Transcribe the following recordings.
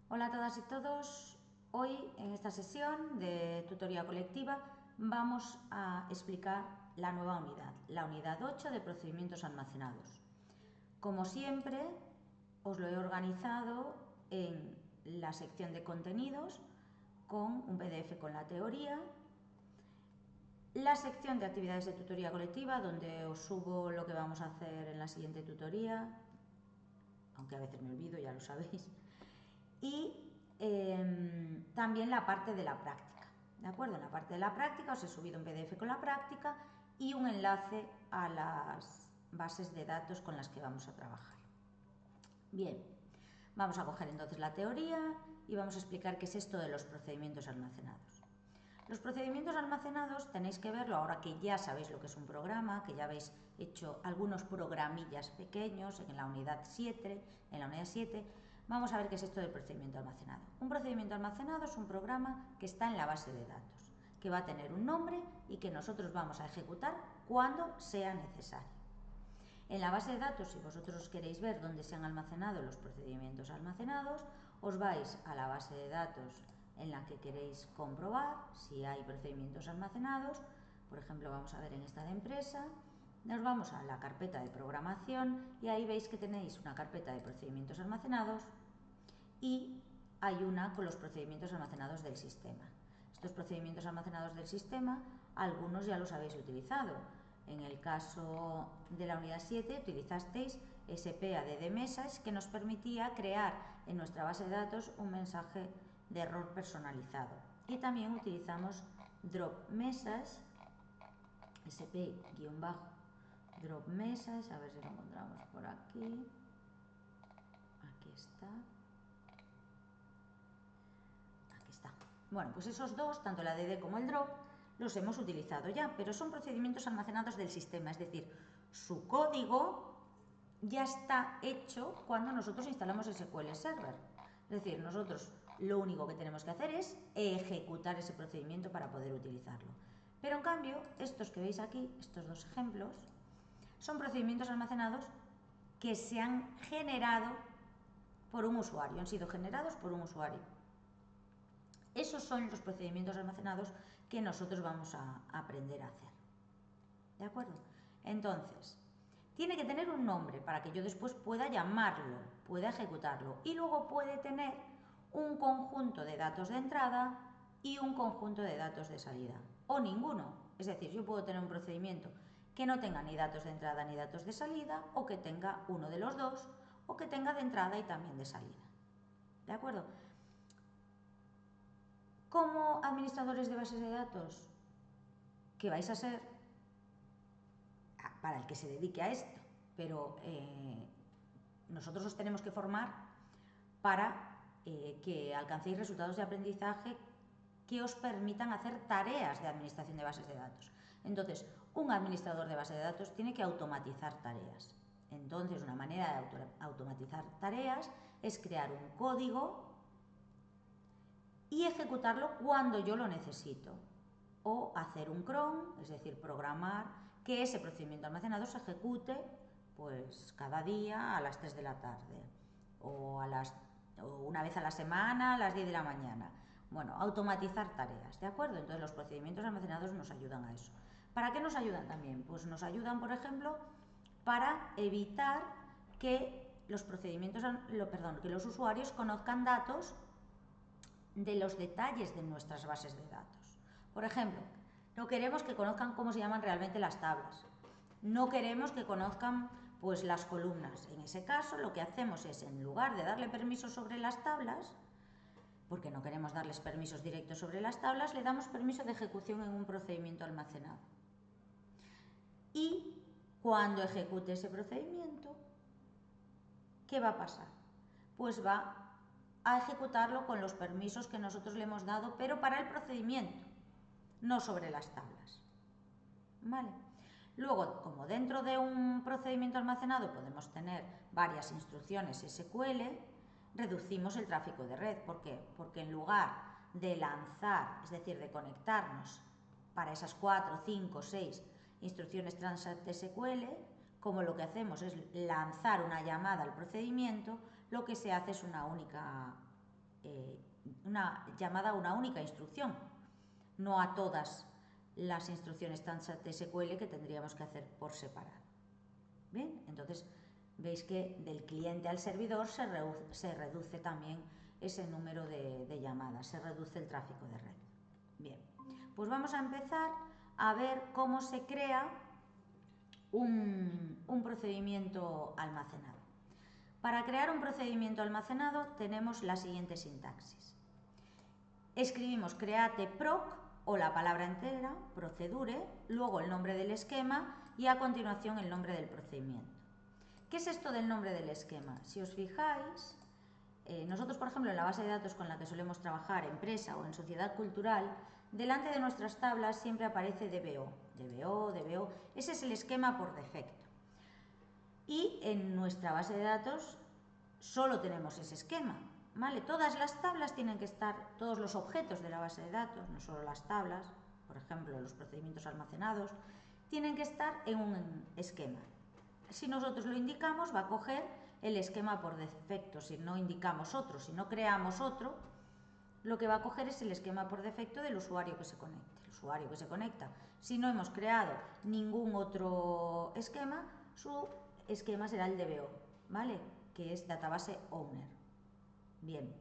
Hola a todas y todos. Hoy en esta sesión de tutoría colectiva vamos a explicar la nueva unidad, la unidad 8 de procedimientos almacenados. Como siempre, os lo he organizado en la sección de contenidos con un PDF con la teoría, la sección de actividades de tutoría colectiva donde os subo lo que vamos a hacer en la siguiente tutoría, aunque a veces me olvido, ya lo sabéis, y también la parte de la práctica, ¿de acuerdo? En la parte de la práctica os he subido un PDF con la práctica y un enlace a las bases de datos con las que vamos a trabajar. Bien, vamos a coger entonces la teoría y vamos a explicar qué es esto de los procedimientos almacenados. Los procedimientos almacenados tenéis que verlo ahora que ya sabéis lo que es un programa, que ya habéis hecho algunos programillas pequeños en la unidad 7, vamos a ver qué es esto del procedimiento almacenado. Un procedimiento almacenado es un programa que está en la base de datos, que va a tener un nombre y que nosotros vamos a ejecutar cuando sea necesario. En la base de datos, si vosotros queréis ver dónde se han almacenado los procedimientos almacenados, os vais a la base de datos en la que queréis comprobar si hay procedimientos almacenados. Por ejemplo, vamos a ver en esta de empresa, nos vamos a la carpeta de programación y ahí veis que tenéis una carpeta de procedimientos almacenados y hay una con los procedimientos almacenados del sistema. Estos procedimientos almacenados del sistema, algunos ya los habéis utilizado. En el caso de la unidad 7 utilizasteis SP-add message, que nos permitía crear en nuestra base de datos un mensaje de error personalizado. Y también utilizamos drop message, SP-drop message, a ver si lo encontramos por aquí. Aquí está. Aquí está. Bueno, pues esos dos, tanto el add como el drop, los hemos utilizado ya, pero son procedimientos almacenados del sistema, es decir, su código ya está hecho cuando nosotros instalamos SQL Server. Es decir, nosotros lo único que tenemos que hacer es ejecutar ese procedimiento para poder utilizarlo. Pero en cambio, estos que veis aquí, estos dos ejemplos, son procedimientos almacenados que se han generado por un usuario, han sido generados por un usuario. Esos son los procedimientos almacenados que nosotros vamos a aprender a hacer. ¿De acuerdo? Entonces, tiene que tener un nombre para que yo después pueda llamarlo, pueda ejecutarlo. Y luego puede tener un conjunto de datos de entrada y un conjunto de datos de salida. O ninguno. Es decir, yo puedo tener un procedimiento que no tenga ni datos de entrada ni datos de salida, o que tenga uno de los dos, o que tenga de entrada y también de salida. ¿De acuerdo? Como administradores de bases de datos, que vais a ser para el que se dedique a esto, pero nosotros os tenemos que formar para que alcancéis resultados de aprendizaje que os permitan hacer tareas de administración de bases de datos. Entonces, un administrador de base de datos tiene que automatizar tareas. Entonces, una manera de automatizar tareas es crear un código y ejecutarlo cuando yo lo necesito. O hacer un cron, es decir, programar que ese procedimiento almacenado se ejecute pues cada día a las 3 de la tarde o una vez a la semana a las 10 de la mañana. Bueno, automatizar tareas, ¿de acuerdo? Entonces los procedimientos almacenados nos ayudan a eso. ¿Para qué nos ayudan también? Pues nos ayudan, por ejemplo, para evitar que los procedimientos, que los usuarios conozcan datos de los detalles de nuestras bases de datos. Por ejemplo, no queremos que conozcan cómo se llaman realmente las tablas. No queremos que conozcan pues las columnas. En ese caso, lo que hacemos es, en lugar de darle permisos sobre las tablas, porque no queremos darles permisos directos sobre las tablas, le damos permiso de ejecución en un procedimiento almacenado. Y cuando ejecute ese procedimiento, ¿qué va a pasar? Pues va a ejecutarlo con los permisos que nosotros le hemos dado, pero para el procedimiento, no sobre las tablas. ¿Vale? Luego, como dentro de un procedimiento almacenado podemos tener varias instrucciones SQL, reducimos el tráfico de red. ¿Por qué? Porque en lugar de lanzar, es decir, de conectarnos para esas 4, 5, 6 instrucciones Transact SQL, como lo que hacemos es lanzar una llamada al procedimiento, lo que se hace es una única una llamada a una única instrucción, no a todas las instrucciones TSQL que tendríamos que hacer por separado. Bien, entonces veis que del cliente al servidor se reduce también ese número de llamadas, se reduce el tráfico de red. Bien, pues vamos a empezar a ver cómo se crea un procedimiento almacenado. Para crear un procedimiento almacenado tenemos la siguiente sintaxis. Escribimos create proc o la palabra entera, procedure, luego el nombre del esquema y a continuación el nombre del procedimiento. ¿Qué es esto del nombre del esquema? Si os fijáis, nosotros, por ejemplo, en la base de datos con la que solemos trabajar, empresa o en sociedad cultural, delante de nuestras tablas siempre aparece DBO, DBO, DBO, ese es el esquema por defecto. Y en nuestra base de datos solo tenemos ese esquema, ¿vale? Todas las tablas tienen que estar, todos los objetos de la base de datos, no solo las tablas, por ejemplo, los procedimientos almacenados, tienen que estar en un esquema. Si nosotros lo indicamos, va a coger el esquema por defecto. Si no indicamos otro, si no creamos otro, lo que va a coger es el esquema por defecto del usuario que se conecte. El usuario que se conecta, si no hemos creado ningún otro esquema, su esquema será el DBO, ¿vale? Que es Database Owner. Bien.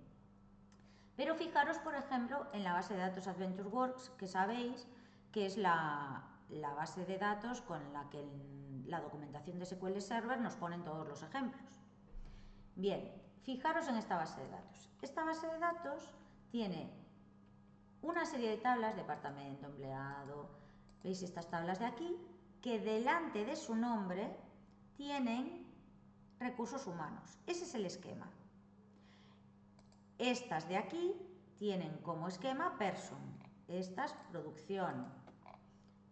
Pero fijaros, por ejemplo, en la base de datos AdventureWorks, que sabéis que es la base de datos con la que la documentación de SQL Server nos ponen todos los ejemplos. Bien, fijaros en esta base de datos. Esta base de datos tiene una serie de tablas, departamento, empleado, veis estas tablas de aquí, que delante de su nombre tienen recursos humanos. Ese es el esquema. Estas de aquí tienen como esquema person, estas producción,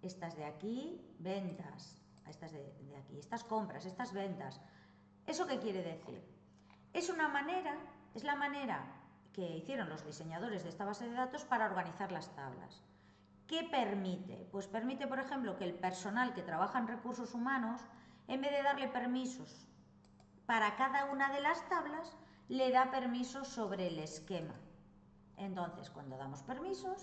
estas de aquí ventas, estas de aquí, estas compras, estas ventas. ¿Eso qué quiere decir? Es la manera que hicieron los diseñadores de esta base de datos para organizar las tablas. ¿Qué permite? Pues permite, por ejemplo, que el personal que trabaja en recursos humanos, en vez de darle permisos para cada una de las tablas, le da permisos sobre el esquema. Entonces, cuando damos permiso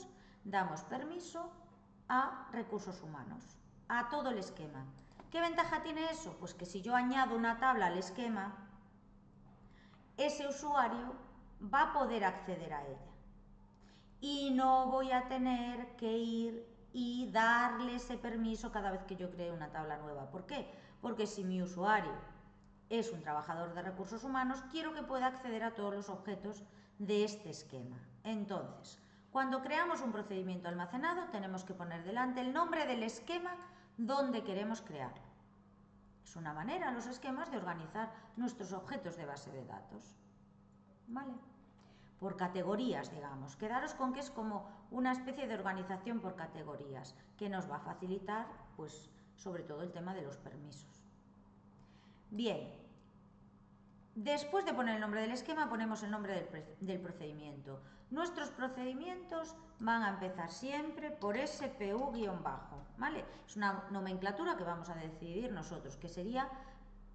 a recursos humanos, a todo el esquema. ¿Qué ventaja tiene eso? Pues que si yo añado una tabla al esquema, ese usuario va a poder acceder a ella. Y no voy a tener que ir y darle ese permiso cada vez que yo cree una tabla nueva. ¿Por qué? Porque si mi usuario es un trabajador de recursos humanos, quiero que pueda acceder a todos los objetos de este esquema. Entonces, cuando creamos un procedimiento almacenado, tenemos que poner delante el nombre del esquema donde queremos crearlo. Es una manera, los esquemas, de organizar nuestros objetos de base de datos. ¿Vale? Por categorías, digamos. Quedaros con que es como una especie de organización por categorías, que nos va a facilitar, pues, sobre todo el tema de los permisos. Bien, después de poner el nombre del esquema, ponemos el nombre del procedimiento. Nuestros procedimientos van a empezar siempre por SPU-bajo, ¿vale? Es una nomenclatura que vamos a decidir nosotros, que sería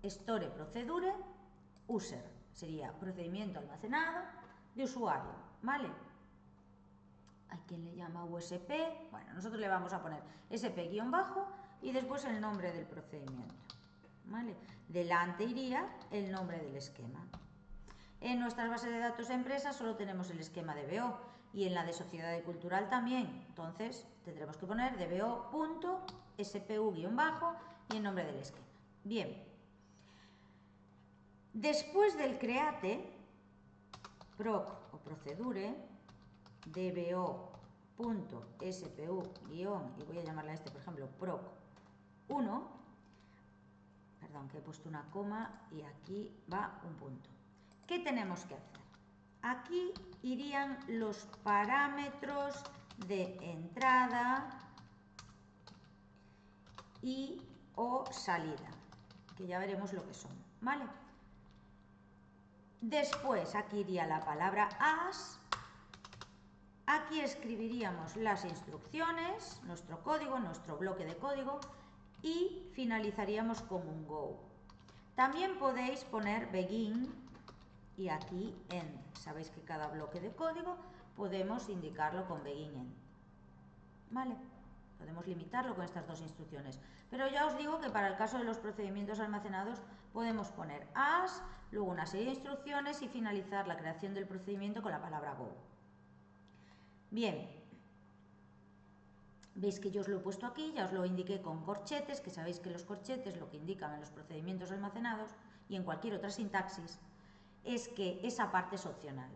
Store Procedure User. Sería procedimiento almacenado de usuario, ¿vale? Hay quien le llama USP. Bueno, nosotros le vamos a poner SP-bajo y después el nombre del procedimiento, ¿vale? Delante iría el nombre del esquema. En nuestras bases de datos de empresas solo tenemos el esquema DBO y en la de sociedad y cultural también. Entonces tendremos que poner dbo.spu-bajo y el nombre del esquema. Bien. Después del create, proc o procedure, dbo.spu- y voy a llamarle a este, por ejemplo, proc1, perdón, que he puesto una coma y aquí va un punto. ¿Qué tenemos que hacer? Aquí irían los parámetros de entrada y o salida, que ya veremos lo que son, ¿vale? Después aquí iría la palabra as, aquí escribiríamos las instrucciones, nuestro código, nuestro bloque de código y finalizaríamos como un go. También podéis poner begin y aquí end. Sabéis que cada bloque de código podemos indicarlo con begin end. ¿Vale? Podemos limitarlo con estas dos instrucciones. Pero ya os digo que para el caso de los procedimientos almacenados podemos poner as, luego una serie de instrucciones y finalizar la creación del procedimiento con la palabra go. Bien, veis que yo os lo he puesto aquí, ya os lo indiqué con corchetes, que sabéis que los corchetes lo que indican en los procedimientos almacenados y en cualquier otra sintaxis es que esa parte es opcional.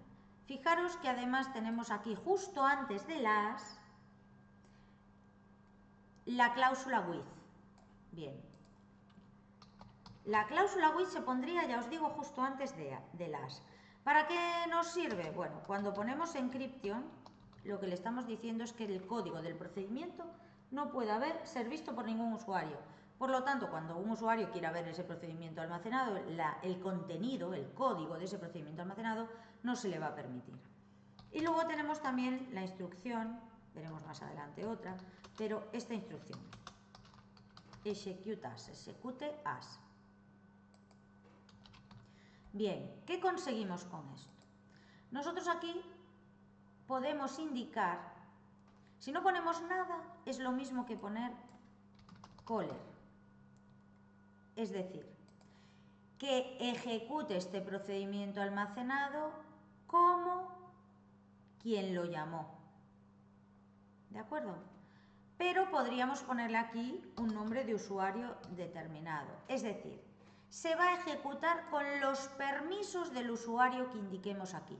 Fijaros que además tenemos aquí justo antes de las la cláusula with. Bien. La cláusula with se pondría, ya os digo, justo antes de las. ¿Para qué nos sirve? Bueno, cuando ponemos encryption, lo que le estamos diciendo es que el código del procedimiento no puede ser visto por ningún usuario. Por lo tanto, cuando un usuario quiera ver ese procedimiento almacenado, el contenido, el código de ese procedimiento almacenado, no se le va a permitir. Y luego tenemos también la instrucción, veremos más adelante otra, pero esta instrucción, execute as. Bien, ¿qué conseguimos con esto? Nosotros aquí podemos indicar, si no ponemos nada, es lo mismo que poner caller. Es decir, que ejecute este procedimiento almacenado como quien lo llamó. ¿De acuerdo? Pero podríamos ponerle aquí un nombre de usuario determinado. Es decir, se va a ejecutar con los permisos del usuario que indiquemos aquí.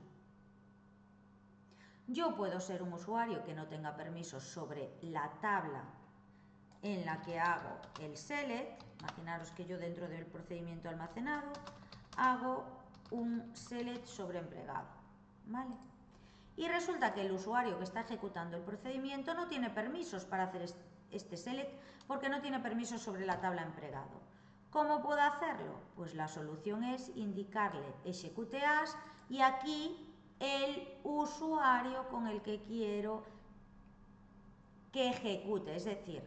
Yo puedo ser un usuario que no tenga permisos sobre la tabla en la que hago el select. Imaginaros que yo dentro del procedimiento almacenado hago un select sobre empleado, ¿vale? Y resulta que el usuario que está ejecutando el procedimiento no tiene permisos para hacer este select porque no tiene permisos sobre la tabla empleado. ¿Cómo puedo hacerlo? Pues la solución es indicarle execute as y aquí el usuario con el que quiero que ejecute, es decir,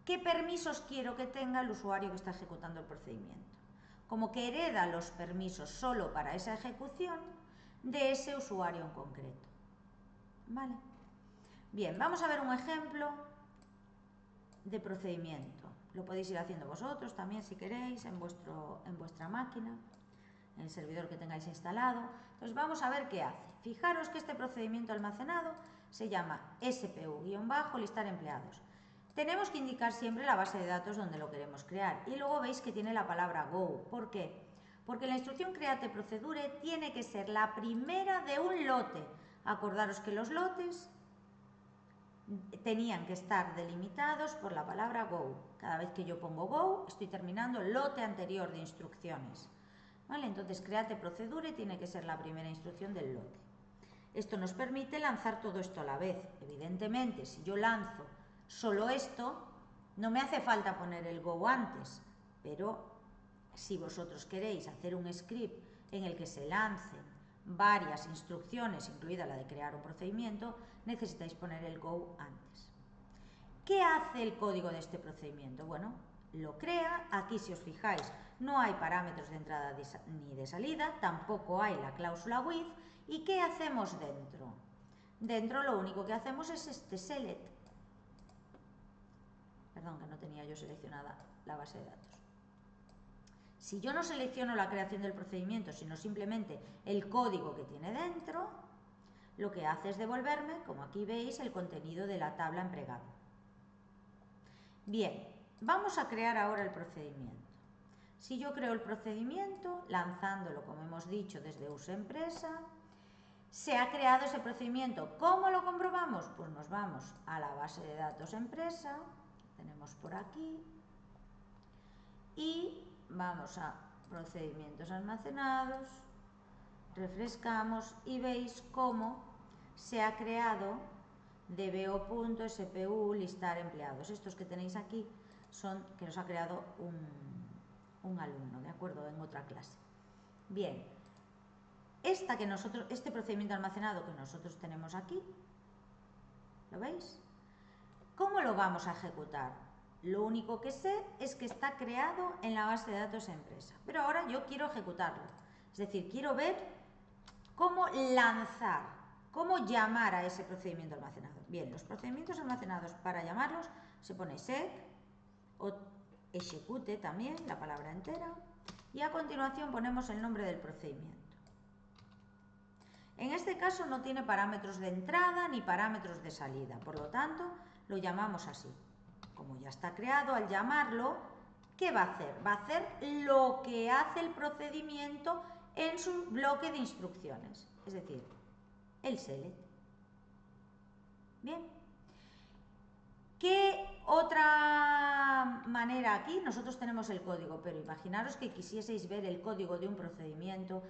¿qué permisos quiero que tenga el usuario que está ejecutando el procedimiento? Como que hereda los permisos solo para esa ejecución de ese usuario en concreto. ¿Vale? Bien, vamos a ver un ejemplo de procedimiento. Lo podéis ir haciendo vosotros también si queréis en vuestra máquina, en el servidor que tengáis instalado. Entonces vamos a ver qué hace. Fijaros que este procedimiento almacenado se llama SPU-listar empleados. Tenemos que indicar siempre la base de datos donde lo queremos crear y luego veis que tiene la palabra go. ¿Por qué? Porque la instrucción create procedure tiene que ser la primera de un lote. Acordaros que los lotes tenían que estar delimitados por la palabra go. Cada vez que yo pongo go, estoy terminando el lote anterior de instrucciones. ¿Vale? Entonces, create procedure tiene que ser la primera instrucción del lote. Esto nos permite lanzar todo esto a la vez. Evidentemente, si yo lanzo solo esto, no me hace falta poner el go antes, pero si vosotros queréis hacer un script en el que se lancen varias instrucciones, incluida la de crear un procedimiento, necesitáis poner el go antes. ¿Qué hace el código de este procedimiento? Bueno, lo crea. Aquí, si os fijáis, no hay parámetros de entrada ni de salida, tampoco hay la cláusula with. ¿Y qué hacemos dentro? Dentro lo único que hacemos es este select. Perdón, que no tenía yo seleccionada la base de datos. Si yo no selecciono la creación del procedimiento, sino simplemente el código que tiene dentro, lo que hace es devolverme, como aquí veis, el contenido de la tabla empleado. Bien, vamos a crear ahora el procedimiento. Si yo creo el procedimiento, lanzándolo, como hemos dicho, desde useEmpresa, se ha creado ese procedimiento. ¿Cómo lo comprobamos? Pues nos vamos a la base de datos empresa, tenemos por aquí, y vamos a procedimientos almacenados, refrescamos y veis cómo se ha creado dbo.spu listar empleados. Estos que tenéis aquí son que nos ha creado un alumno, ¿de acuerdo? En otra clase. Bien, este procedimiento almacenado que nosotros tenemos aquí, ¿lo veis? ¿Cómo lo vamos a ejecutar? Lo único que sé es que está creado en la base de datos empresa, pero ahora yo quiero ejecutarlo. Es decir, quiero ver cómo lanzar, cómo llamar a ese procedimiento almacenado. Bien, los procedimientos almacenados, para llamarlos se pone sec o execute también, la palabra entera, y a continuación ponemos el nombre del procedimiento. En este caso no tiene parámetros de entrada ni parámetros de salida, por lo tanto lo llamamos así. Como ya está creado, al llamarlo, ¿qué va a hacer? Va a hacer lo que hace el procedimiento en su bloque de instrucciones, es decir, el select. Bien. ¿Qué otra manera aquí? Nosotros tenemos el código, pero imaginaros que quisieseis ver el código de un procedimiento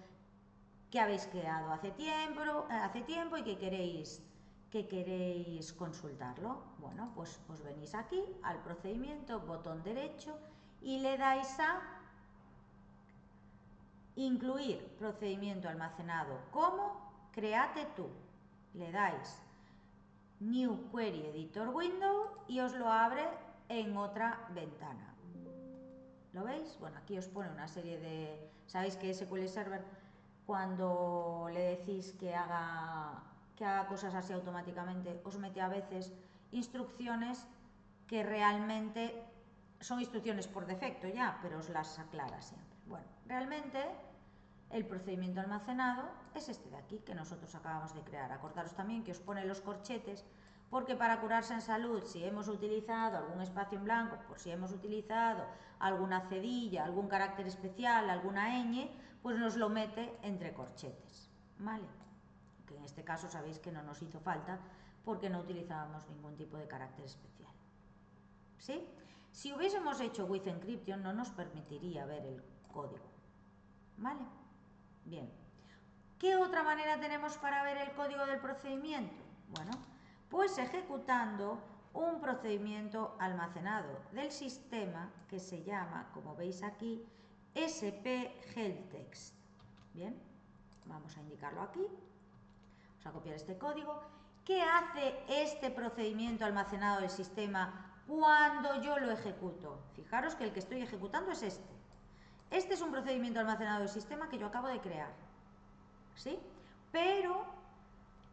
que habéis creado hace tiempo y que queréis consultarlo. Bueno, pues os venís aquí al procedimiento, botón derecho, y le dais a incluir procedimiento almacenado como create tú. Le dais New Query Editor Window y os lo abre en otra ventana. ¿Lo veis? Bueno, aquí os pone una serie de... Sabéis que SQL Server, cuando le decís que haga cosas así automáticamente, os mete a veces instrucciones que realmente son instrucciones por defecto ya, pero os las aclara siempre. Bueno, realmente el procedimiento almacenado es este de aquí que nosotros acabamos de crear. Acordaros también que os pone los corchetes, porque para curarse en salud, si hemos utilizado algún espacio en blanco, por si hemos utilizado alguna cedilla, algún carácter especial, alguna ñ, pues nos lo mete entre corchetes, ¿vale? Que en este caso sabéis que no nos hizo falta porque no utilizábamos ningún tipo de carácter especial. ¿Sí? Si hubiésemos hecho with encryption no nos permitiría ver el código, ¿vale? Bien. ¿Qué otra manera tenemos para ver el código del procedimiento? Bueno, pues ejecutando un procedimiento almacenado del sistema que se llama, como veis aquí, SP-helpText. Bien, vamos a indicarlo aquí. Vamos a copiar este código. ¿Qué hace este procedimiento almacenado del sistema cuando yo lo ejecuto? Fijaros que el que estoy ejecutando es este. Este es un procedimiento almacenado del sistema que yo acabo de crear, ¿sí? Pero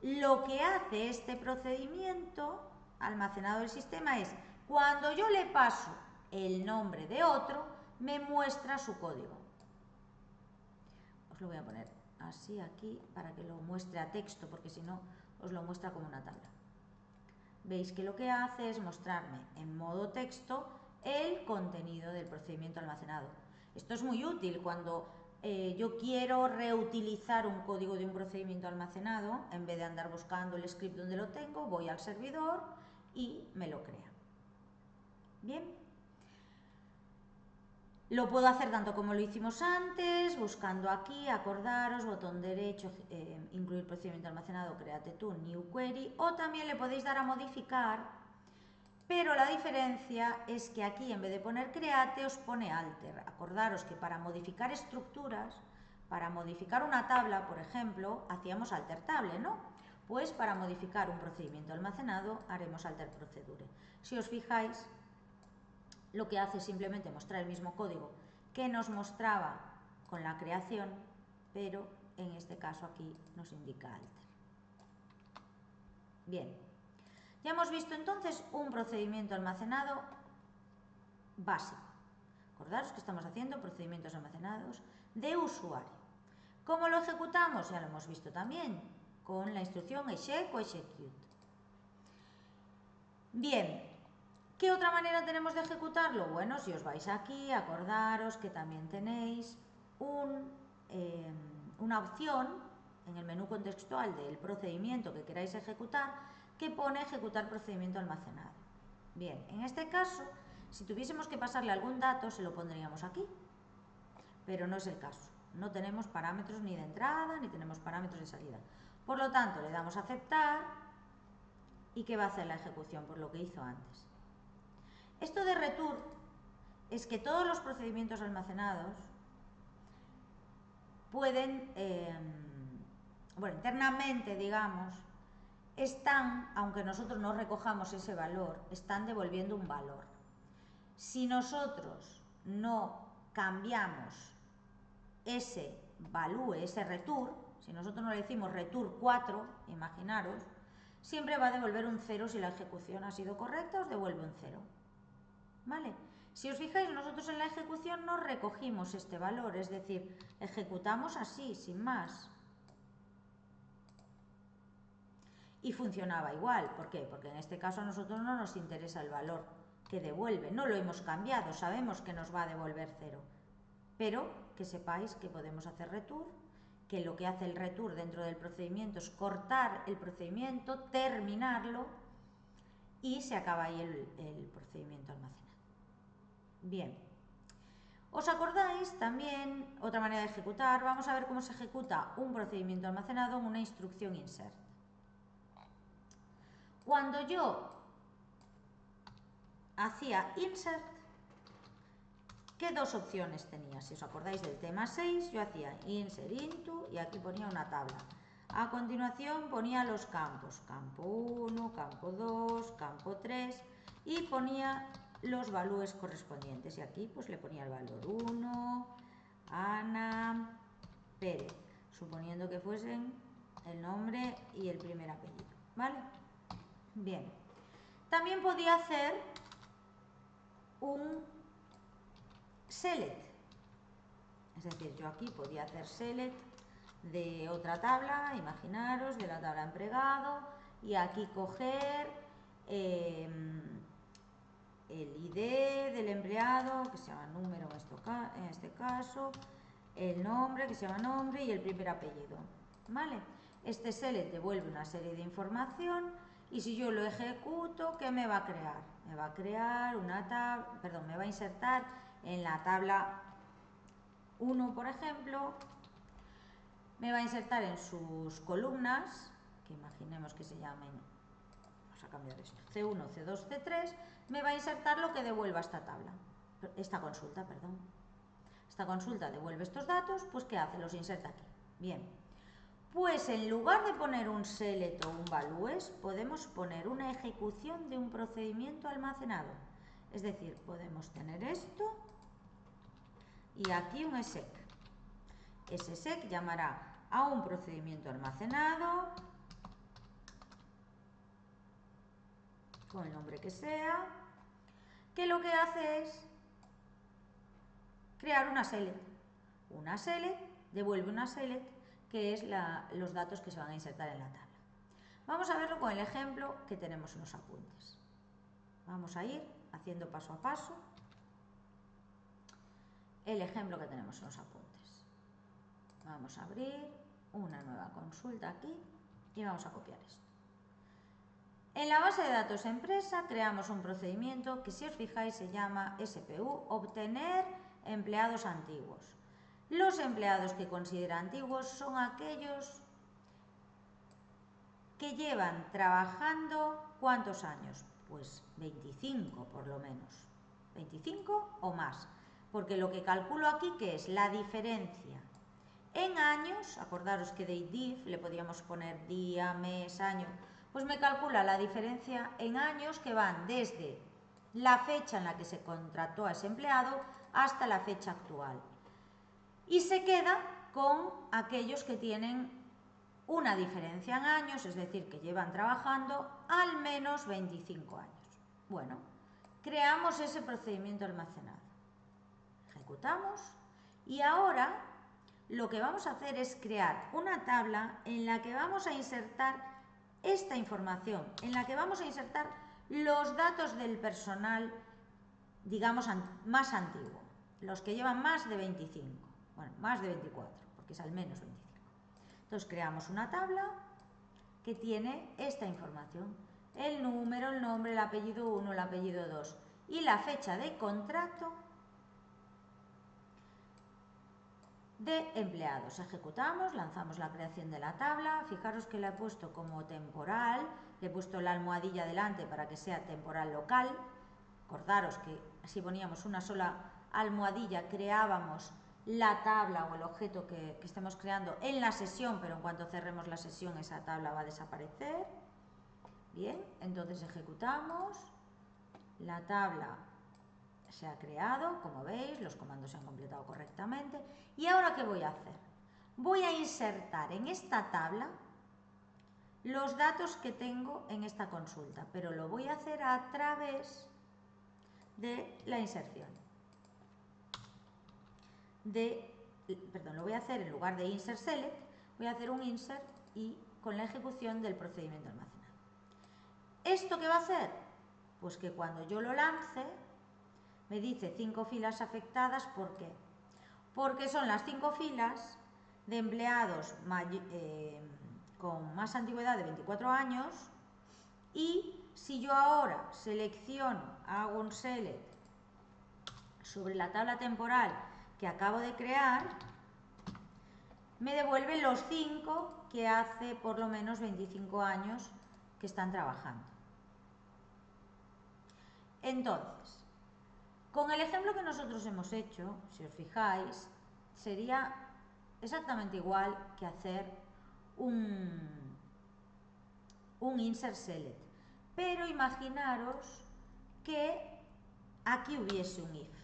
lo que hace este procedimiento almacenado del sistema es, cuando yo le paso el nombre de otro, me muestra su código. Os lo voy a poner así aquí para que lo muestre a texto, porque si no os lo muestra como una tabla. Veis que lo que hace es mostrarme en modo texto el contenido del procedimiento almacenado. Esto es muy útil cuando yo quiero reutilizar un código de un procedimiento almacenado. En vez de andar buscando el script donde lo tengo, voy al servidor y me lo crea. Bien. Lo puedo hacer tanto como lo hicimos antes, buscando aquí, acordaros, botón derecho, incluir procedimiento almacenado, créate tú, New Query, o también le podéis dar a modificar, pero la diferencia es que aquí en vez de poner create os pone alter. Acordaros que para modificar estructuras, para modificar una tabla, por ejemplo, hacíamos alter table, ¿no? Pues para modificar un procedimiento almacenado haremos alter procedure. Si os fijáis, lo que hace es simplemente mostrar el mismo código que nos mostraba con la creación, pero en este caso aquí nos indica alter. Bien, ya hemos visto entonces un procedimiento almacenado básico. Acordaros que estamos haciendo procedimientos almacenados de usuario. ¿Cómo lo ejecutamos? Ya lo hemos visto también con la instrucción exec o execute. Bien. ¿Qué otra manera tenemos de ejecutarlo? Bueno, si os vais aquí, acordaros que también tenéis una opción en el menú contextual del procedimiento que queráis ejecutar que pone ejecutar procedimiento almacenado. Bien, en este caso, si tuviésemos que pasarle algún dato, se lo pondríamos aquí, pero no es el caso. No tenemos parámetros ni de entrada ni tenemos parámetros de salida. Por lo tanto, le damos a aceptar y ¿qué va a hacer la ejecución? Por lo que hizo antes. Esto de return es que todos los procedimientos almacenados pueden, bueno, internamente, digamos, están, aunque nosotros no recojamos ese valor, están devolviendo un valor. Si nosotros no cambiamos ese valúe ese return, si nosotros no le decimos return 4, imaginaros, siempre va a devolver un 0 si la ejecución ha sido correcta, os devuelve un 0. ¿Vale? Si os fijáis, nosotros en la ejecución no recogimos este valor, es decir, ejecutamos así, sin más. Y funcionaba igual. ¿Por qué? Porque en este caso a nosotros no nos interesa el valor que devuelve, no lo hemos cambiado, sabemos que nos va a devolver 0. Pero que sepáis que podemos hacer return, que lo que hace el return dentro del procedimiento es cortar el procedimiento, terminarlo y se acaba ahí el procedimiento almacenado. Bien. ¿Os acordáis también otra manera de ejecutar? Vamos a ver cómo se ejecuta un procedimiento almacenado en una instrucción insert. Cuando yo hacía insert, ¿qué dos opciones tenía? Si os acordáis del tema 6, yo hacía insert into y aquí ponía una tabla. A continuación ponía los campos, campo 1, campo 2, campo 3 y ponía los valores correspondientes. Y aquí pues le ponía el valor 1, Ana Pérez, suponiendo que fuesen el nombre y el primer apellido, ¿vale? Bien. También podía hacer un select, es decir, yo aquí podía hacer select de otra tabla, imaginaros, de la tabla empleado, y aquí coger el ID del empleado, que se llama número en este caso, el nombre, que se llama nombre, y el primer apellido, ¿vale? Este select devuelve una serie de información, y si yo lo ejecuto, ¿qué me va a crear? Me va a crear una tabla, perdón, me va a insertar en la tabla 1, por ejemplo, me va a insertar en sus columnas, que imaginemos que se llamen, vamos a cambiar esto, C1, C2, C3, me va a insertar lo que devuelva esta consulta, perdón. Esta consulta devuelve estos datos, pues ¿qué hace? Los inserta aquí. Bien, pues en lugar de poner un select o un values, podemos poner una ejecución de un procedimiento almacenado. Es decir, podemos tener esto y aquí un exec. Ese exec llamará a un procedimiento almacenado con el nombre que sea, que lo que hace es crear una select. Una select devuelve una select, que es los datos que se van a insertar en la tabla. Vamos a verlo con el ejemplo que tenemos en los apuntes. Vamos a ir haciendo paso a paso el ejemplo que tenemos en los apuntes. Vamos a abrir una nueva consulta aquí y vamos a copiar esto. En la base de datos empresa creamos un procedimiento que, si os fijáis, se llama SPU, obtener empleados antiguos. Los empleados que considera antiguos son aquellos que llevan trabajando ¿cuántos años? Pues 25 por lo menos, 25 o más, porque lo que calculo aquí, que es la diferencia en años, acordaros que de diff le podíamos poner día, mes, año, pues me calcula la diferencia en años que van desde la fecha en la que se contrató a ese empleado hasta la fecha actual. Y se queda con aquellos que tienen una diferencia en años, es decir, que llevan trabajando al menos 25 años. Bueno, creamos ese procedimiento almacenado. Ejecutamos y ahora lo que vamos a hacer es crear una tabla en la que vamos a insertar esta información, en la que vamos a insertar los datos del personal, digamos, más antiguo, los que llevan más de 25, bueno, más de 24, porque es al menos 25. Entonces creamos una tabla que tiene esta información, el número, el nombre, el apellido 1, el apellido 2 y la fecha de contrato de empleados. Ejecutamos, lanzamos la creación de la tabla. Fijaros que la he puesto como temporal, le he puesto la almohadilla delante para que sea temporal local. Acordaros que si poníamos una sola almohadilla creábamos la tabla o el objeto que estemos creando en la sesión, pero en cuanto cerremos la sesión esa tabla va a desaparecer. Bien, entonces ejecutamos, la tabla se ha creado, como veis, los comandos se han completado correctamente. ¿Y ahora qué voy a hacer? voy a insertar en esta tabla los datos que tengo en esta consulta, pero lo voy a hacer a través de la inserción. Lo voy a hacer en lugar de insert select, voy a hacer un insert y con la ejecución del procedimiento almacenado. ¿Esto qué va a hacer? Pues que cuando yo lo lance, me dice 5 filas afectadas. ¿Por qué? Porque son las 5 filas de empleados con más antigüedad de 24 años, y si yo ahora selecciono, hago un select sobre la tabla temporal que acabo de crear, me devuelve los 5 que hace por lo menos 25 años que están trabajando. Entonces, con el ejemplo que nosotros hemos hecho, si os fijáis, sería exactamente igual que hacer un insert select, pero imaginaros que aquí hubiese un if.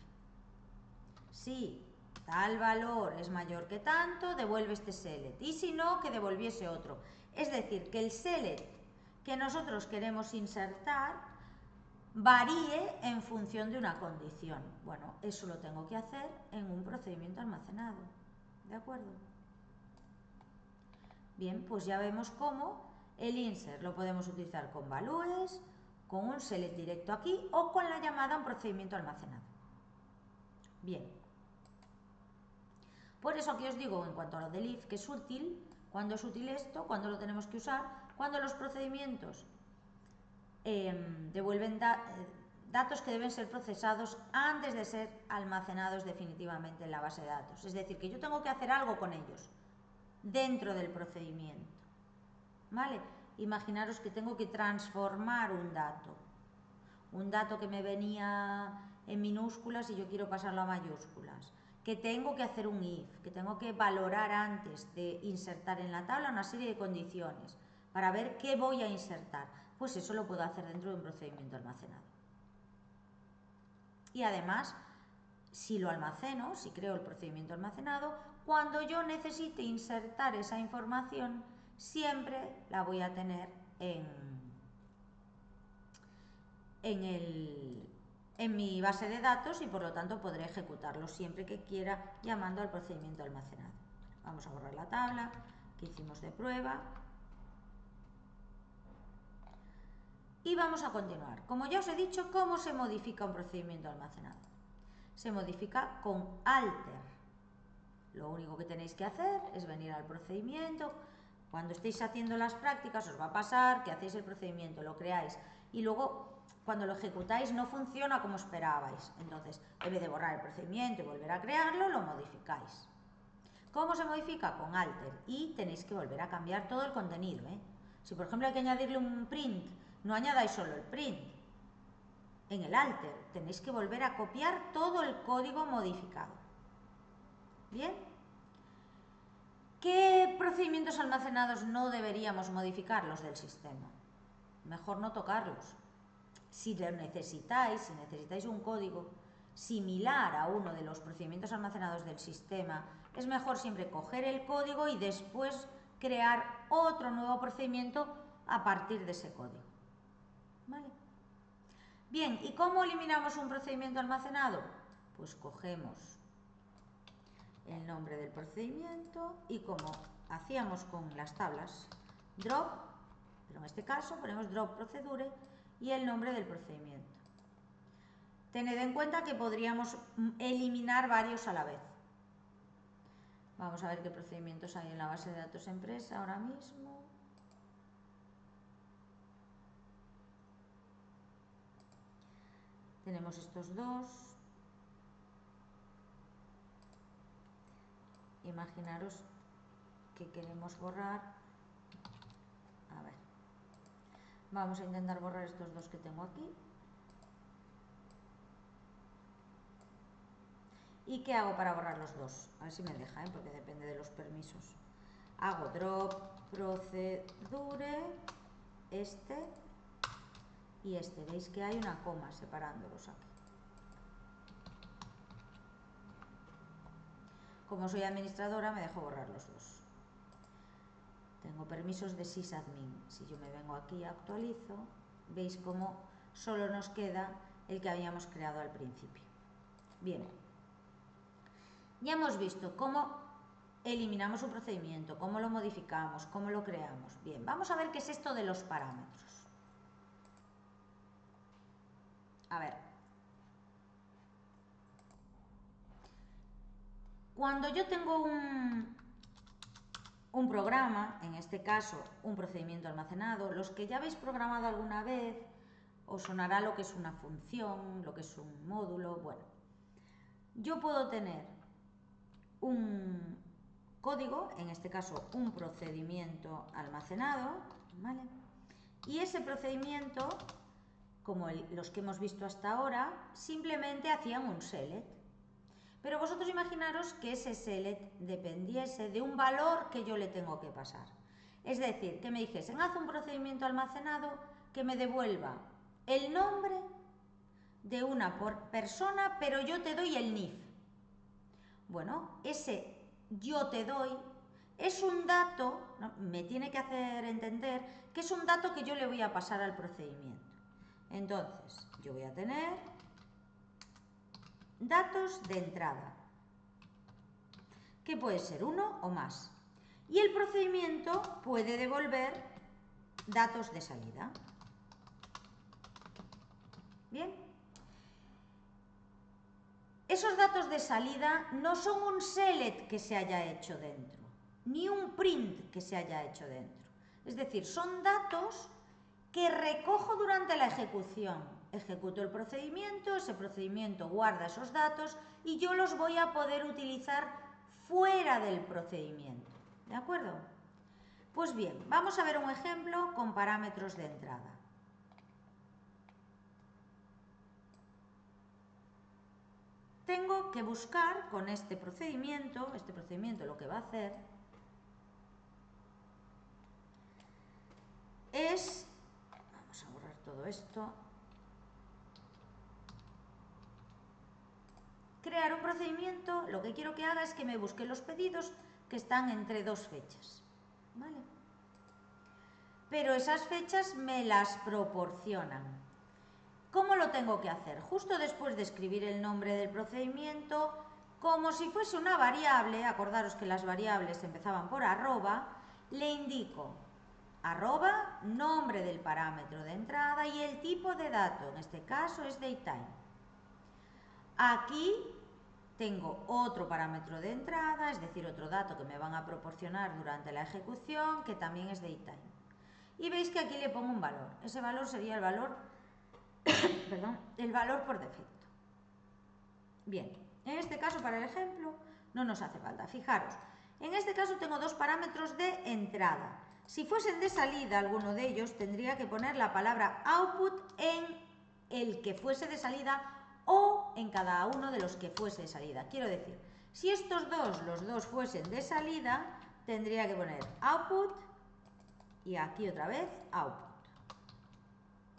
Si tal valor es mayor que tanto, devuelve este select, y si no, que devolviese otro. Es decir, que el select que nosotros queremos insertar varíe en función de una condición. Bueno, eso lo tengo que hacer en un procedimiento almacenado. ¿De acuerdo? Bien, pues ya vemos cómo el insert lo podemos utilizar con values, con un select directo aquí o con la llamada a un procedimiento almacenado. Bien. Por eso aquí os digo en cuanto a lo del if que es útil. ¿Cuándo es útil esto? ¿Cuándo lo tenemos que usar? Cuando los procedimientos devuelven datos que deben ser procesados antes de ser almacenados definitivamente en la base de datos. Es decir, que yo tengo que hacer algo con ellos dentro del procedimiento. ¿Vale? Imaginaros que tengo que transformar un dato que me venía en minúsculas y yo quiero pasarlo a mayúsculas, que tengo que hacer un if, que tengo que valorar antes de insertar en la tabla una serie de condiciones para ver qué voy a insertar. Pues eso lo puedo hacer dentro de un procedimiento almacenado. Y además, si lo almaceno, si creo el procedimiento almacenado, cuando yo necesite insertar esa información, siempre la voy a tener en mi base de datos, y por lo tanto podré ejecutarlo siempre que quiera llamando al procedimiento almacenado. Vamos a borrar la tabla que hicimos de prueba y vamos a continuar. Como ya os he dicho, ¿cómo se modifica un procedimiento almacenado? Se modifica con alter. Lo único que tenéis que hacer es venir al procedimiento. Cuando estéis haciendo las prácticas os va a pasar que hacéis el procedimiento, lo creáis y luego cuando lo ejecutáis no funciona como esperabais. Entonces, en vez de borrar el procedimiento y volver a crearlo, lo modificáis. ¿Cómo se modifica? Con alter, y tenéis que volver a cambiar todo el contenido, ¿eh? Si por ejemplo hay que añadirle un print, no añadáis solo el print. En el alter tenéis que volver a copiar todo el código modificado. ¿Bien? ¿Qué procedimientos almacenados no deberíamos modificar? Los del sistema. Mejor no tocarlos. Si lo necesitáis, si necesitáis un código similar a uno de los procedimientos almacenados del sistema, es mejor siempre coger el código y después crear otro nuevo procedimiento a partir de ese código. ¿Vale? Bien, ¿y cómo eliminamos un procedimiento almacenado? Pues cogemos el nombre del procedimiento y, como hacíamos con las tablas, drop, pero en este caso ponemos drop procedure y el nombre del procedimiento. Tened en cuenta que podríamos eliminar varios a la vez. Vamos a ver qué procedimientos hay en la base de datos empresa ahora mismo. Tenemos estos dos. Imaginaros que queremos borrar. A ver. Vamos a intentar borrar estos dos que tengo aquí. ¿Y qué hago para borrar los dos? A ver si me deja, porque depende de los permisos. Hago drop procedure, este y este. Veis que hay una coma separándolos aquí. como soy administradora, me dejo borrar los dos. Tengo permisos de sysadmin. Si yo me vengo aquí y actualizo, veis cómo solo nos queda el que habíamos creado al principio. Bien, ya hemos visto cómo eliminamos un procedimiento, cómo lo modificamos, cómo lo creamos. Bien, vamos a ver qué es esto de los parámetros. A ver, cuando yo tengo un programa, en este caso un procedimiento almacenado, los que ya habéis programado alguna vez, os sonará lo que es una función, lo que es un módulo. Bueno, yo puedo tener un código, en este caso un procedimiento almacenado, ¿vale? Y ese procedimiento, como los que hemos visto hasta ahora, simplemente hacían un select. Pero vosotros imaginaros que ese select dependiese de un valor que yo le tengo que pasar. Es decir, que me dijesen, haz un procedimiento almacenado que me devuelva el nombre de una persona, pero yo te doy el NIF. Bueno, ese yo te doy es un dato, ¿no? Me tiene que hacer entender que es un dato que yo le voy a pasar al procedimiento. Entonces, yo voy a tener datos de entrada, que puede ser uno o más. Y el procedimiento puede devolver datos de salida. Bien. Esos datos de salida no son un select que se haya hecho dentro, ni un print que se haya hecho dentro. Es decir, son datos que recojo durante la ejecución. Ejecuto el procedimiento, ese procedimiento guarda esos datos y yo los voy a poder utilizar fuera del procedimiento. ¿De acuerdo? Pues bien, vamos a ver un ejemplo con parámetros de entrada. Tengo que buscar con este procedimiento lo que va a hacer es, vamos a borrar todo esto, crear un procedimiento. Lo que quiero que haga es que me busque los pedidos que están entre dos fechas, ¿vale? Pero esas fechas me las proporcionan. ¿Cómo lo tengo que hacer? Justo después de escribir el nombre del procedimiento, como si fuese una variable, acordaros que las variables empezaban por arroba, le indico arroba, nombre del parámetro de entrada y el tipo de dato, en este caso es datetime. Aquí tengo otro parámetro de entrada, es decir, otro dato que me van a proporcionar durante la ejecución, que también es datetime. Y veis que aquí le pongo un valor. Ese valor sería el valor, perdón, el valor por defecto. Bien, en este caso, para el ejemplo, no nos hace falta. Fijaros, en este caso tengo dos parámetros de entrada. Si fuesen de salida, alguno de ellos tendría que poner la palabra output en el que fuese de salida o en cada uno de los que fuese de salida. Quiero decir, si estos dos, los dos fuesen de salida, tendría que poner output y aquí otra vez output.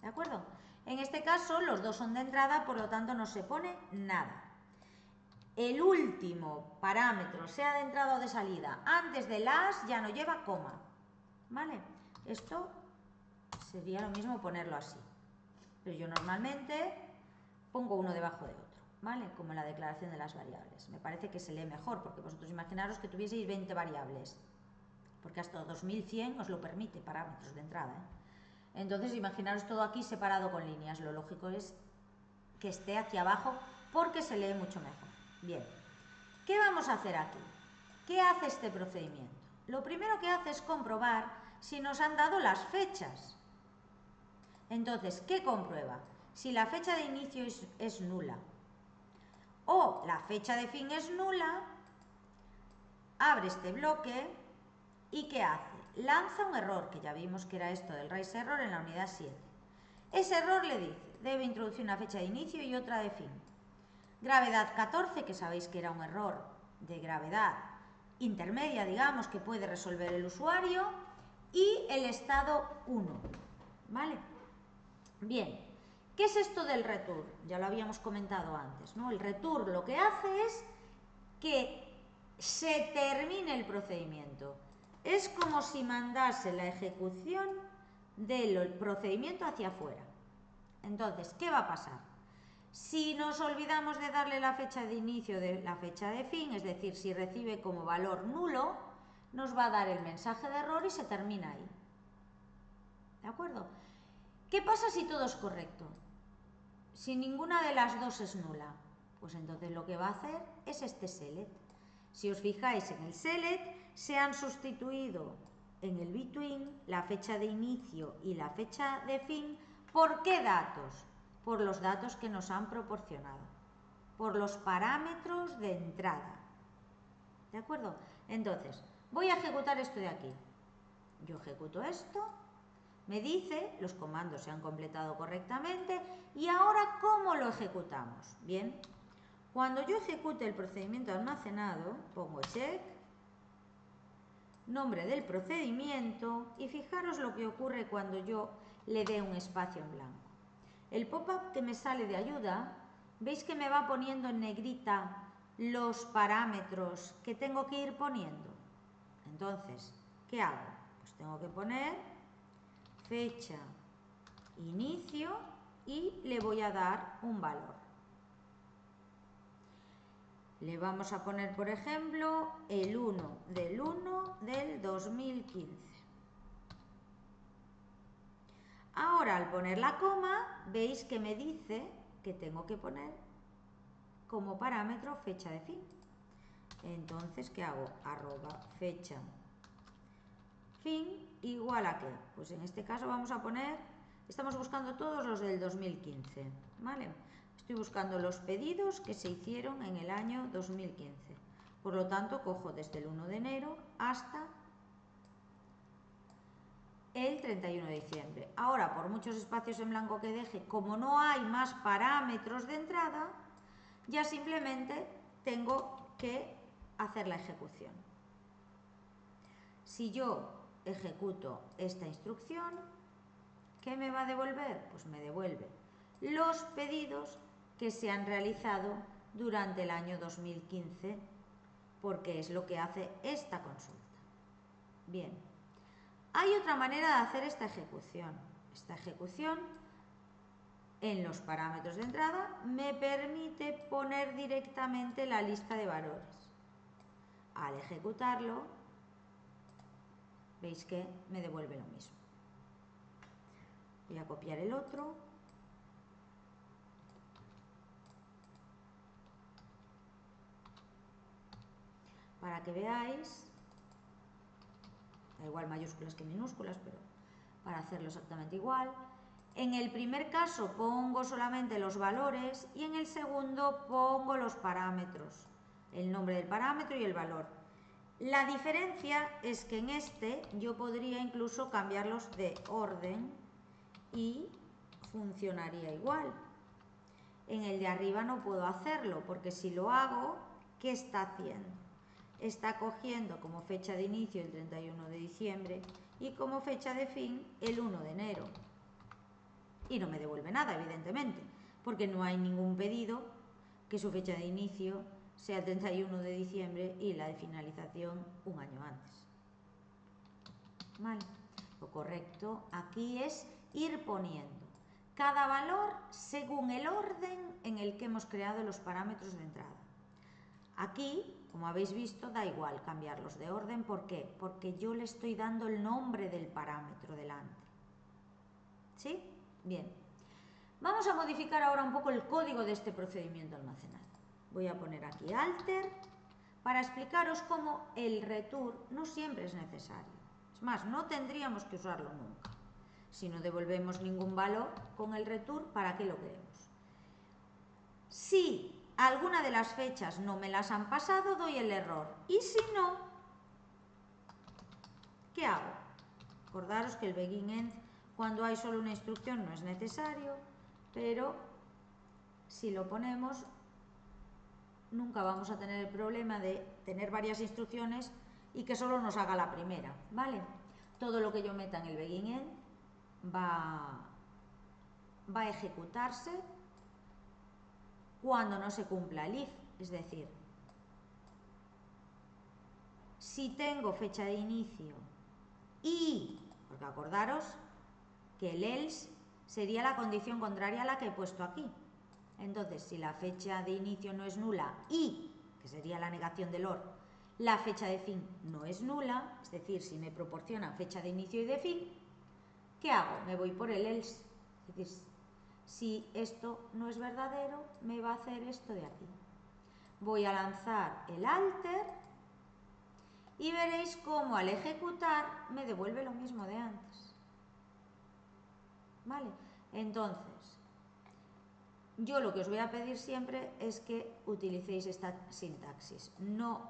¿De acuerdo? En este caso los dos son de entrada, por lo tanto no se pone nada. El último parámetro, sea de entrada o de salida, antes del as ya no lleva coma. ¿Vale? Esto sería lo mismo ponerlo así. Pero yo normalmente pongo uno debajo de otro, ¿vale? Como en la declaración de las variables. Me parece que se lee mejor, porque vosotros imaginaros que tuvieseis 20 variables. Porque hasta 2100 os lo permite, parámetros de entrada, ¿eh? Entonces imaginaros todo aquí separado con líneas. Lo lógico es que esté hacia abajo porque se lee mucho mejor. Bien, ¿qué vamos a hacer aquí? ¿Qué hace este procedimiento? Lo primero que hace es comprobar si nos han dado las fechas. Entonces, ¿qué comprueba? Si la fecha de inicio es nula o la fecha de fin es nula, abre este bloque y ¿qué hace? Lanza un error, que ya vimos que era esto del raise error en la unidad 7. Ese error le dice, debe introducir una fecha de inicio y otra de fin. Gravedad 14, que sabéis que era un error de gravedad intermedia, digamos, que puede resolver el usuario, y el estado 1, ¿vale? Bien, ¿qué es esto del return? Ya lo habíamos comentado antes, ¿no? El return lo que hace es que se termine el procedimiento. Es como si mandase la ejecución del procedimiento hacia afuera. Entonces, ¿qué va a pasar? Si nos olvidamos de darle la fecha de inicio de la fecha de fin, es decir, si recibe como valor nulo, nos va a dar el mensaje de error y se termina ahí. ¿De acuerdo? ¿Qué pasa si todo es correcto? Si ninguna de las dos es nula, pues entonces lo que va a hacer es este select. Si os fijáis en el select, se han sustituido en el between la fecha de inicio y la fecha de fin. ¿Por qué datos? Por los datos que nos han proporcionado, por los parámetros de entrada. ¿De acuerdo? Entonces, voy a ejecutar esto de aquí. Yo ejecuto esto, me dice los comandos se han completado correctamente y ahora ¿cómo lo ejecutamos? Bien, cuando yo ejecute el procedimiento almacenado, pongo check, nombre del procedimiento y fijaros lo que ocurre cuando yo le dé un espacio en blanco. El pop-up que me sale de ayuda, ¿veis que me va poniendo en negrita los parámetros que tengo que ir poniendo? Entonces, ¿qué hago? Pues tengo que poner fecha, inicio y le voy a dar un valor. Le vamos a poner, por ejemplo, el 1 del 2015. Ahora, al poner la coma, veis que me dice que tengo que poner como parámetro fecha de fin. Entonces, ¿qué hago? Arroba fecha fin igual a qué. Pues en este caso vamos a poner, estamos buscando todos los del 2015, ¿vale? Estoy buscando los pedidos que se hicieron en el año 2015. Por lo tanto, cojo desde el 1 de enero hasta el 31 de diciembre. Ahora, por muchos espacios en blanco que deje, como no hay más parámetros de entrada, ya simplemente tengo que hacer la ejecución. Si yo ejecuto esta instrucción, ¿qué me va a devolver? Pues me devuelve los pedidos que se han realizado durante el año 2015, porque es lo que hace esta consulta. Bien, hay otra manera de hacer esta ejecución. Esta ejecución en los parámetros de entrada me permite poner directamente la lista de valores. Al ejecutarlo, veis que me devuelve lo mismo. Voy a copiar el otro. Para que veáis, da igual mayúsculas que minúsculas, pero para hacerlo exactamente igual. En el primer caso pongo solamente los valores y en el segundo pongo los parámetros, el nombre del parámetro y el valor. La diferencia es que en este yo podría incluso cambiarlos de orden y funcionaría igual. En el de arriba no puedo hacerlo porque si lo hago, ¿qué está haciendo? Está cogiendo como fecha de inicio el 31 de diciembre y como fecha de fin el 1 de enero. Y no me devuelve nada, evidentemente, porque no hay ningún pedido que su fecha de inicio sea el 31 de diciembre y la de finalización un año antes. ¿Vale? Lo correcto aquí es ir poniendo cada valor según el orden en el que hemos creado los parámetros de entrada. Aquí, como habéis visto, da igual cambiarlos de orden. ¿Por qué? Porque yo le estoy dando el nombre del parámetro delante. ¿Sí? Bien. Vamos a modificar ahora un poco el código de este procedimiento almacenado. Voy a poner aquí alter para explicaros cómo el return no siempre es necesario. Es más, no tendríamos que usarlo nunca. Si no devolvemos ningún valor con el return, ¿para qué lo queremos? Si alguna de las fechas no me las han pasado, doy el error. Y si no, ¿qué hago? Acordaros que el begin end, cuando hay solo una instrucción, no es necesario, pero si lo ponemos, nunca vamos a tener el problema de tener varias instrucciones y que solo nos haga la primera, ¿vale? Todo lo que yo meta en el begin end va a ejecutarse cuando no se cumpla el if, es decir, si tengo fecha de inicio y, porque acordaros que el else sería la condición contraria a la que he puesto aquí. Entonces, si la fecha de inicio no es nula y, que sería la negación del OR, la fecha de fin no es nula, es decir, si me proporcionan fecha de inicio y de fin, ¿qué hago? Me voy por el else. Es decir, si esto no es verdadero, me va a hacer esto de aquí. Voy a lanzar el alter y veréis cómo al ejecutar me devuelve lo mismo de antes. ¿Vale? Entonces, yo lo que os voy a pedir siempre es que utilicéis esta sintaxis, no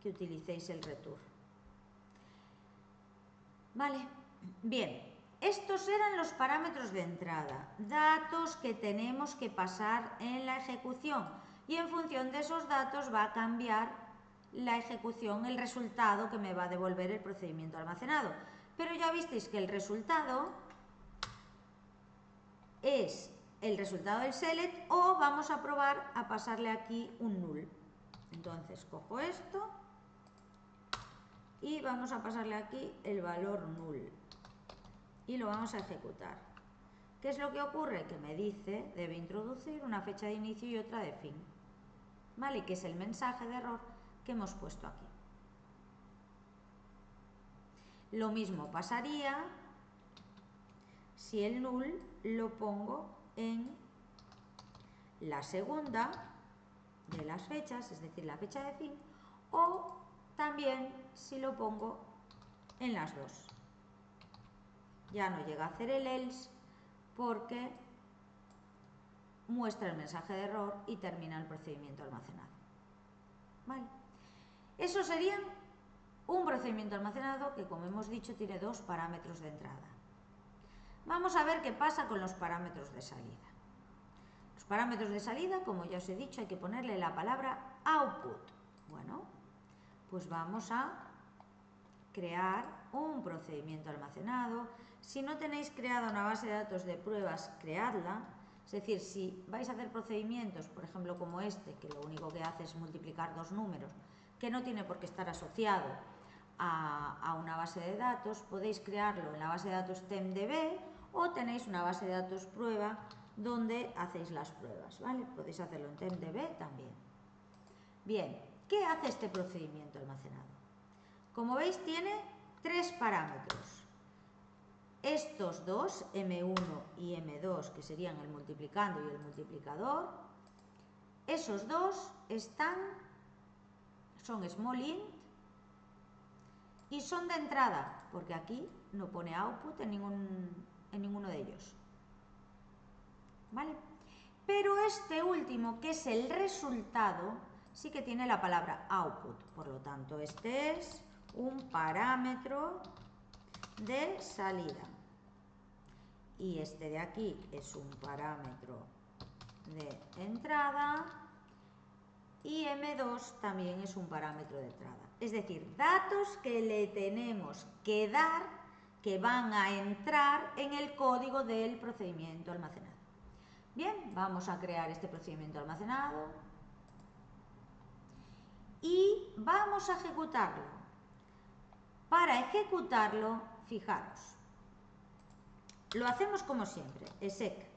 que utilicéis el return. ¿Vale? Bien, estos eran los parámetros de entrada, datos que tenemos que pasar en la ejecución y en función de esos datos va a cambiar la ejecución, el resultado que me va a devolver el procedimiento almacenado. Pero ya visteis que el resultado es el resultado del select o vamos a probar a pasarle aquí un null. Entonces cojo esto y vamos a pasarle aquí el valor null y lo vamos a ejecutar. ¿Qué es lo que ocurre? Que me dice, debe introducir una fecha de inicio y otra de fin. ¿Vale? Que es el mensaje de error que hemos puesto aquí. Lo mismo pasaría si el null lo pongo en la segunda de las fechas, es decir, la fecha de fin, o también si lo pongo en las dos. Ya no llega a hacer el else porque muestra el mensaje de error y termina el procedimiento almacenado. ¿Vale? Eso sería un procedimiento almacenado que, como hemos dicho, tiene dos parámetros de entrada. Vamos a ver qué pasa con los parámetros de salida. Los parámetros de salida, como ya os he dicho, hay que ponerle la palabra output. Bueno, pues vamos a crear un procedimiento almacenado. Si no tenéis creada una base de datos de pruebas, creadla. Es decir, si vais a hacer procedimientos, por ejemplo, como este, que lo único que hace es multiplicar dos números, que no tiene por qué estar asociado a una base de datos, podéis crearlo en la base de datos TempDB o tenéis una base de datos prueba donde hacéis las pruebas, ¿vale? Podéis hacerlo en TempDB también. Bien, ¿qué hace este procedimiento almacenado? Como veis, tiene tres parámetros. Estos dos, M1 y M2, que serían el multiplicando y el multiplicador, esos dos son small int y son de entrada, porque aquí no pone output en ninguno de ellos. ¿Vale? Pero este último, que es el resultado, sí que tiene la palabra output. Por lo tanto, este es un parámetro de salida. Y este de aquí es un parámetro de entrada. Y M2 también es un parámetro de entrada. Es decir, datos que le tenemos que dar que van a entrar en el código del procedimiento almacenado. Bien, vamos a crear este procedimiento almacenado y vamos a ejecutarlo. Para ejecutarlo, fijaros, lo hacemos como siempre, exec.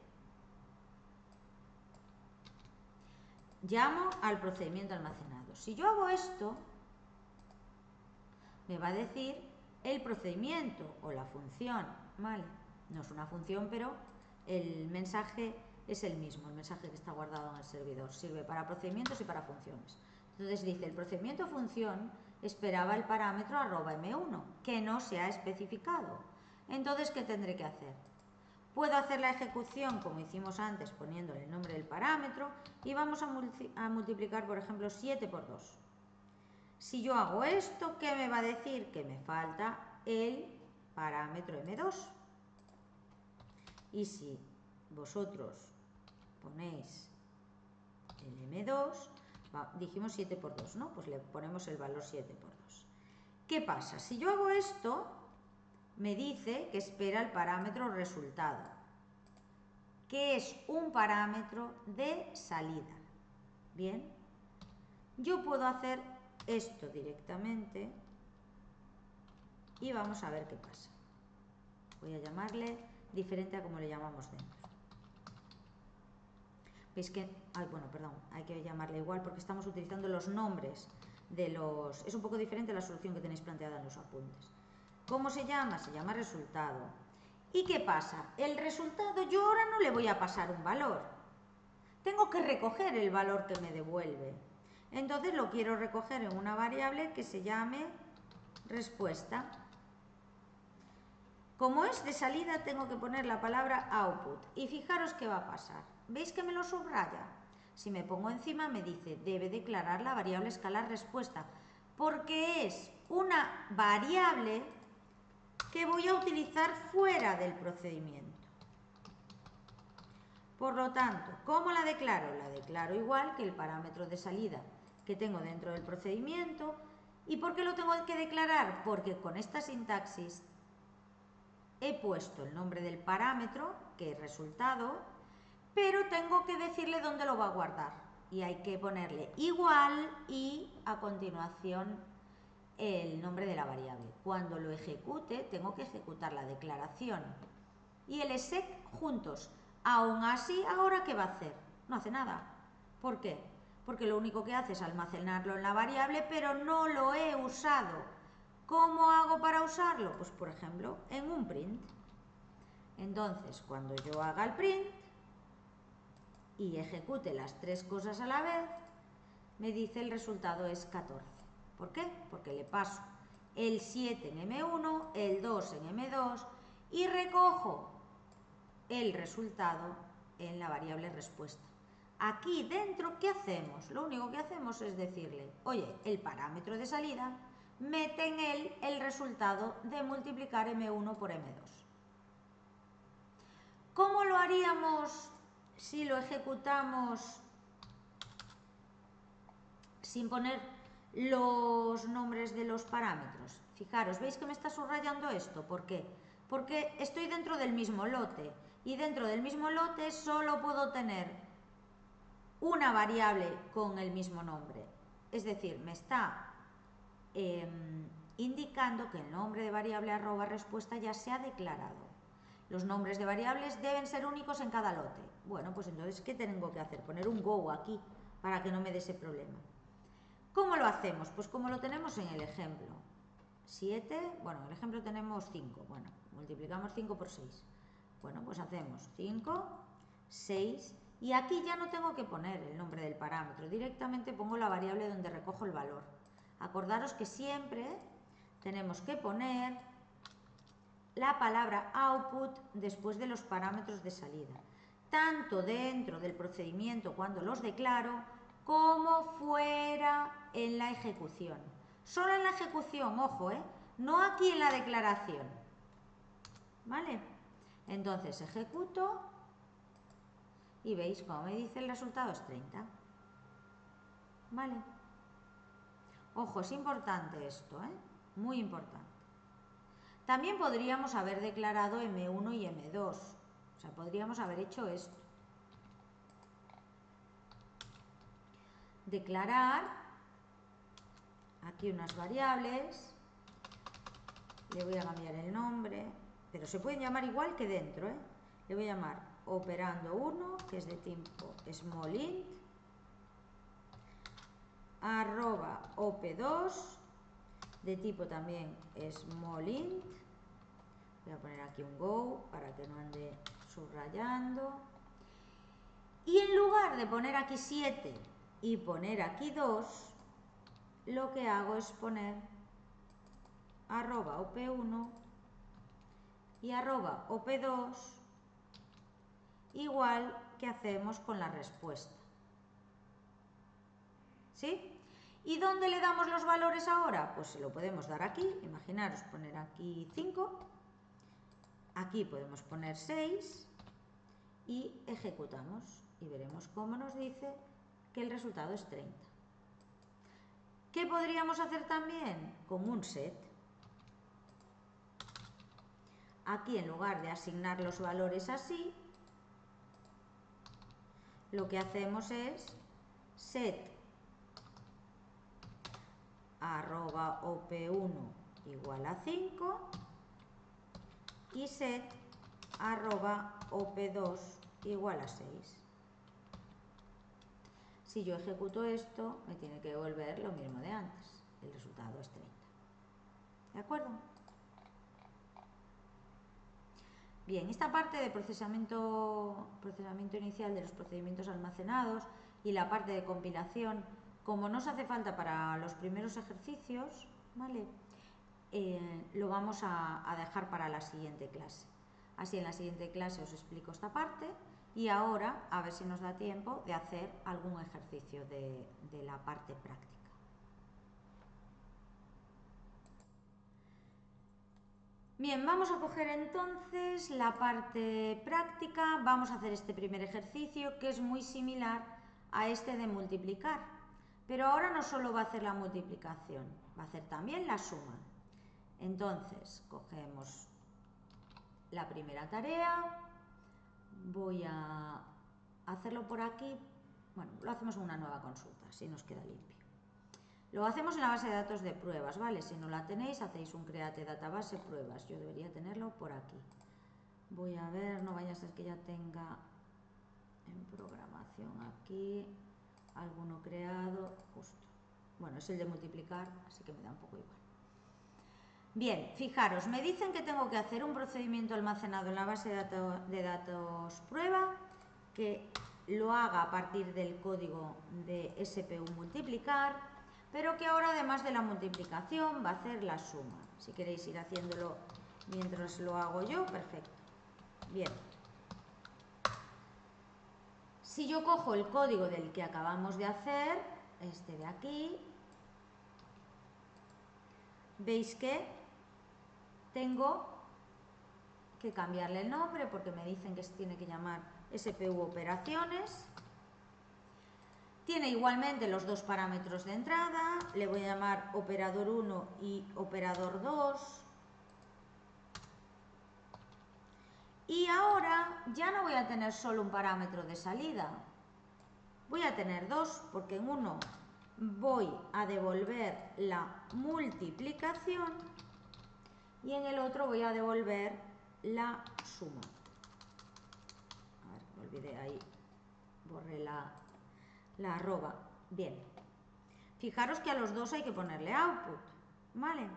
Llamo al procedimiento almacenado. Si yo hago esto, me va a decir el procedimiento o la función, ¿vale? No es una función, pero el mensaje es el mismo, el mensaje que está guardado en el servidor. Sirve para procedimientos y para funciones. Entonces dice, el procedimiento función esperaba el parámetro @m1, que no se ha especificado. Entonces, ¿qué tendré que hacer? Puedo hacer la ejecución como hicimos antes poniéndole el nombre del parámetro y vamos a multiplicar, por ejemplo, 7 por 2. Si yo hago esto, ¿qué me va a decir? Que me falta el parámetro M2. Y si vosotros ponéis el M2, dijimos 7 por 2, ¿no? Pues le ponemos el valor 7 por 2. ¿Qué pasa? Si yo hago esto, me dice que espera el parámetro resultado, que es un parámetro de salida. Bien, yo puedo hacer esto directamente y vamos a ver qué pasa. Voy a llamarle diferente a como le llamamos dentro. Veis que, bueno, perdón, hay que llamarle igual porque estamos utilizando los nombres de los... Es un poco diferente la solución que tenéis planteada en los apuntes. ¿Cómo se llama? Se llama resultado. ¿Y qué pasa? El resultado yo ahora no le voy a pasar un valor. Tengo que recoger el valor que me devuelve. Entonces lo quiero recoger en una variable que se llame respuesta. Como es de salida, tengo que poner la palabra output. Y fijaros qué va a pasar. ¿Veis que me lo subraya? Si me pongo encima me dice, debe declarar la variable escalar respuesta, porque es una variable que voy a utilizar fuera del procedimiento. Por lo tanto, ¿cómo la declaro? La declaro igual que el parámetro de salida que tengo dentro del procedimiento. ¿Y por qué lo tengo que declarar? Porque con esta sintaxis he puesto el nombre del parámetro, que es resultado, pero tengo que decirle dónde lo va a guardar. Y hay que ponerle igual y a continuación el nombre de la variable. Cuando lo ejecute, tengo que ejecutar la declaración y el exec juntos. Aún así, ¿ahora qué va a hacer? No hace nada. ¿Por qué? Porque lo único que hace es almacenarlo en la variable, pero no lo he usado. ¿Cómo hago para usarlo? Pues por ejemplo, en un print. Entonces, cuando yo haga el print y ejecute las tres cosas a la vez, me dice el resultado es 14. ¿Por qué? Porque le paso el 7 en M1, el 2 en M2 y recojo el resultado en la variable respuesta. Aquí dentro, ¿qué hacemos? Lo único que hacemos es decirle, oye, el parámetro de salida mete en él el resultado de multiplicar M1 por M2. ¿Cómo lo haríamos si lo ejecutamos sin poner los nombres de los parámetros? Fijaros, ¿veis que me está subrayando esto? ¿Por qué? Porque estoy dentro del mismo lote y dentro del mismo lote solo puedo tener una variable con el mismo nombre. Es decir, me está indicando que el nombre de variable @respuesta ya se ha declarado. Los nombres de variables deben ser únicos en cada lote. Bueno, pues entonces, ¿qué tengo que hacer? Poner un go aquí para que no me dé ese problema. ¿Cómo lo hacemos? Pues como lo tenemos en el ejemplo. 7, bueno, en el ejemplo tenemos 5. Bueno, multiplicamos 5 por 6. Bueno, pues hacemos 5, 6, y aquí ya no tengo que poner el nombre del parámetro. Directamente pongo la variable donde recojo el valor. Acordaros que siempre tenemos que poner la palabra output después de los parámetros de salida, tanto dentro del procedimiento cuando los declaro, como fuera en la ejecución. Solo en la ejecución, ojo, no aquí en la declaración. ¿Vale? Entonces ejecuto y veis como me dice el resultado es 30. ¿Vale? Ojo, es importante esto, muy importante. También podríamos haber declarado M1 y M2. O sea, podríamos haber hecho esto. Declarar aquí unas variables. Le voy a cambiar el nombre, pero se pueden llamar igual que dentro, Le voy a llamar operando 1, que es de tipo smallint, @op2, de tipo también smallint. Voy a poner aquí un go para que no ande subrayando. Y en lugar de poner aquí 7 y poner aquí 2, lo que hago es poner @op1 y @op2 igual que hacemos con la respuesta. ¿Sí? ¿Y dónde le damos los valores ahora? Pues se lo podemos dar aquí. Imaginaros poner aquí 5. Aquí podemos poner 6 y ejecutamos y veremos cómo nos dice que el resultado es 30. ¿Qué podríamos hacer también? Con un set. Aquí, en lugar de asignar los valores así, lo que hacemos es set arroba op1 igual a 5 y set arroba op2 igual a 6. Si yo ejecuto esto, me tiene que devolver lo mismo de antes. El resultado es 30. ¿De acuerdo? Bien, esta parte de procesamiento inicial de los procedimientos almacenados y la parte de compilación, como nos hace falta para los primeros ejercicios, ¿vale? Lo vamos a dejar para la siguiente clase. Así en la siguiente clase os explico esta parte y ahora a ver si nos da tiempo de hacer algún ejercicio de la parte práctica. Bien, vamos a coger entonces la parte práctica, vamos a hacer este primer ejercicio que es muy similar a este de multiplicar, pero ahora no solo va a hacer la multiplicación, va a hacer también la suma. Entonces, cogemos la primera tarea, voy a hacerlo por aquí, bueno, lo hacemos en una nueva consulta, así nos queda limpio. Lo hacemos en la base de datos de pruebas, ¿vale? Si no la tenéis, hacéis un create database pruebas. Yo debería tenerlo por aquí. Voy a ver, no vaya a ser que ya tenga en programación aquí alguno creado, justo. Bueno, es el de multiplicar, así que me da un poco igual. Bien, fijaros, me dicen que tengo que hacer un procedimiento almacenado en la base de datos prueba, que lo haga a partir del código de SPU multiplicar, pero que ahora además de la multiplicación va a hacer la suma. Si queréis ir haciéndolo mientras lo hago yo, perfecto. Bien. Si yo cojo el código del que acabamos de hacer, este de aquí, veis que tengo que cambiarle el nombre porque me dicen que se tiene que llamar SPU operaciones. Tiene igualmente los dos parámetros de entrada, le voy a llamar operador 1 y operador 2. Y ahora ya no voy a tener solo un parámetro de salida, voy a tener dos, porque en uno voy a devolver la multiplicación y en el otro voy a devolver la suma. A ver, me olvidé ahí, borré la arroba. Bien, fijaros que a los dos hay que ponerle output, ¿vale?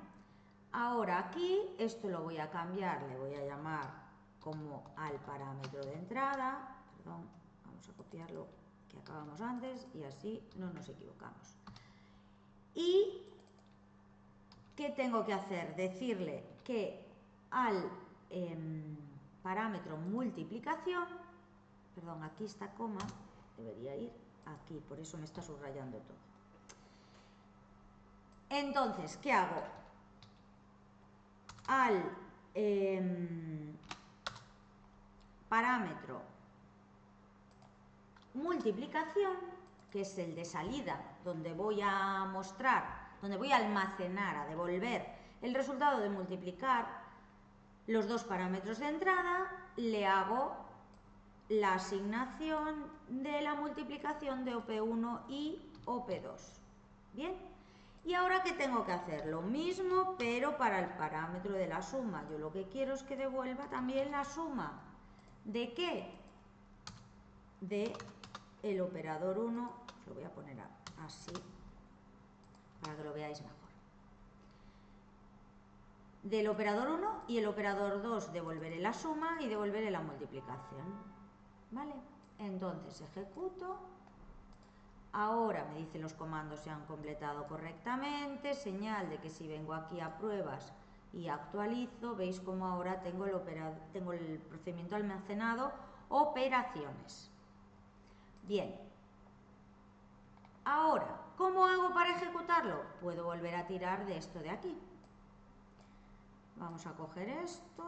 Ahora aquí esto lo voy a cambiar, le voy a llamar como al parámetro de entrada, perdón, vamos a copiarlo que acabamos antes y así no nos equivocamos. ¿Y qué tengo que hacer? Decirle que al parámetro multiplicación, perdón, aquí está coma, debería ir aquí, por eso me está subrayando todo. Entonces, ¿qué hago? Al parámetro multiplicación, que es el de salida, donde voy a mostrar, donde voy a almacenar, a devolver el resultado de multiplicar los dos parámetros de entrada, le hago la asignación de la multiplicación de OP1 y OP2. ¿Bien? Y ahora, ¿qué tengo que hacer? Lo mismo, pero para el parámetro de la suma. Yo lo que quiero es que devuelva también la suma. ¿De qué? De el operador 1, lo voy a poner así, para que lo veáis mejor. Del operador 1 y el operador 2 devolveré la suma y devolveré la multiplicación. ¿Vale? Entonces ejecuto. Ahora me dice los comandos se han completado correctamente, señal de que si vengo aquí a pruebas y actualizo, veis como ahora tengo el procedimiento almacenado operaciones. Bien. Ahora, ¿cómo hago para ejecutarlo? Puedo volver a tirar de esto de aquí. Vamos a coger esto.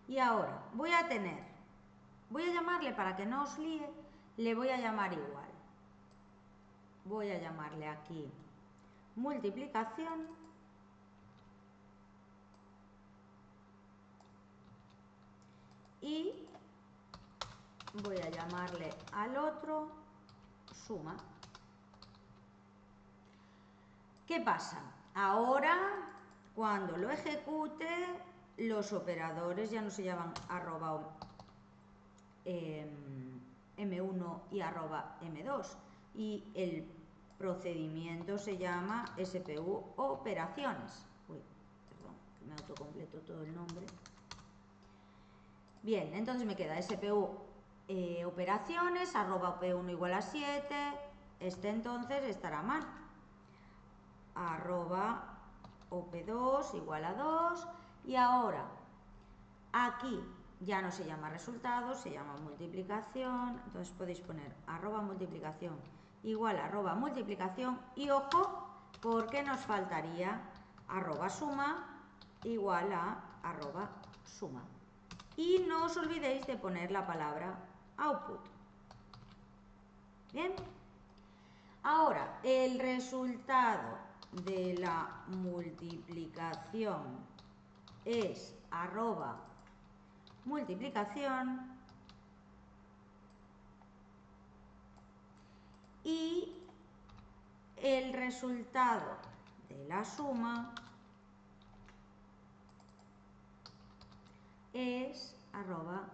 Y ahora voy a llamarle, para que no os líe, le voy a llamar igual. Voy a llamarle aquí multiplicación. Y voy a llamarle al otro suma. ¿Qué pasa? Ahora, cuando lo ejecute, los operadores ya no se llaman arroba M1 y arroba M2, y el procedimiento se llama SPU operaciones. Uy, perdón, que me autocompleto todo el nombre. Bien, entonces me queda SPU operaciones, arroba P1 igual a 7, este entonces estará mal. Arroba OP2 igual a 2, y ahora aquí ya no se llama resultado, se llama multiplicación, entonces podéis poner arroba multiplicación igual a arroba multiplicación, y ojo, porque nos faltaría arroba suma igual a arroba suma. Y no os olvidéis de poner la palabra output. Bien. Ahora, el resultado de la multiplicación es arroba multiplicación, y el resultado de la suma es arroba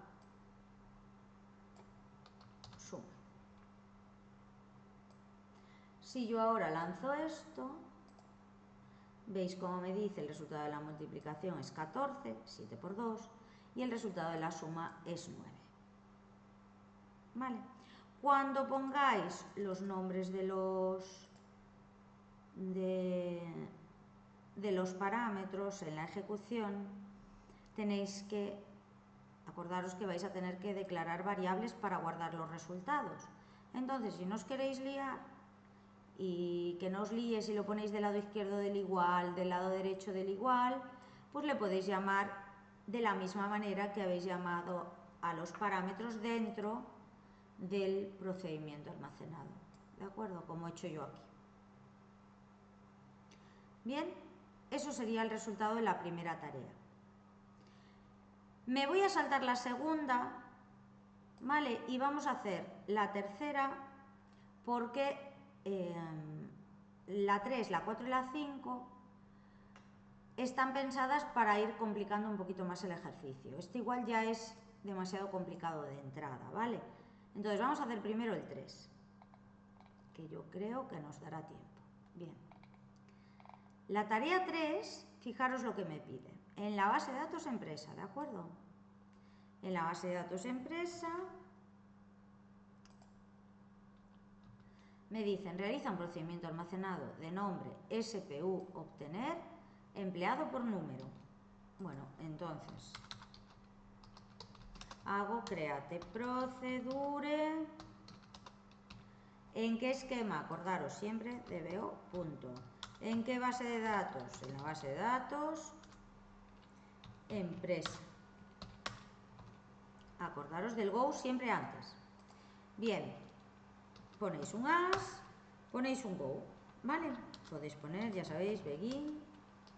suma. Si yo ahora lanzo esto, veis cómo me dice el resultado de la multiplicación es 14, 7 por 2, y el resultado de la suma es 9. ¿Vale? Cuando pongáis los nombres de los parámetros en la ejecución, tenéis que acordaros que vais a tener que declarar variables para guardar los resultados. Entonces, si no os queréis liar, y que no os líe si lo ponéis del lado izquierdo del igual, del lado derecho del igual, pues le podéis llamar de la misma manera que habéis llamado a los parámetros dentro del procedimiento almacenado. ¿De acuerdo? Como he hecho yo aquí. Bien, eso sería el resultado de la primera tarea. Me voy a saltar la segunda, ¿vale? Y vamos a hacer la tercera, porque la 3, la 4 y la 5 están pensadas para ir complicando un poquito más el ejercicio. Este igual ya es demasiado complicado de entrada, ¿vale? Entonces vamos a hacer primero el 3, que yo creo que nos dará tiempo. Bien. La tarea 3, fijaros lo que me pide. En la base de datos empresa, ¿de acuerdo? En la base de datos empresa me dicen, realiza un procedimiento almacenado de nombre SPU obtener empleado por número. Bueno, entonces hago create procedure. ¿En qué esquema? Acordaros siempre DBO punto. ¿En qué base de datos? En la base de datos empresa. Acordaros del go siempre antes. Bien, ponéis un as, ponéis un go, ¿vale? Podéis poner, ya sabéis, begin,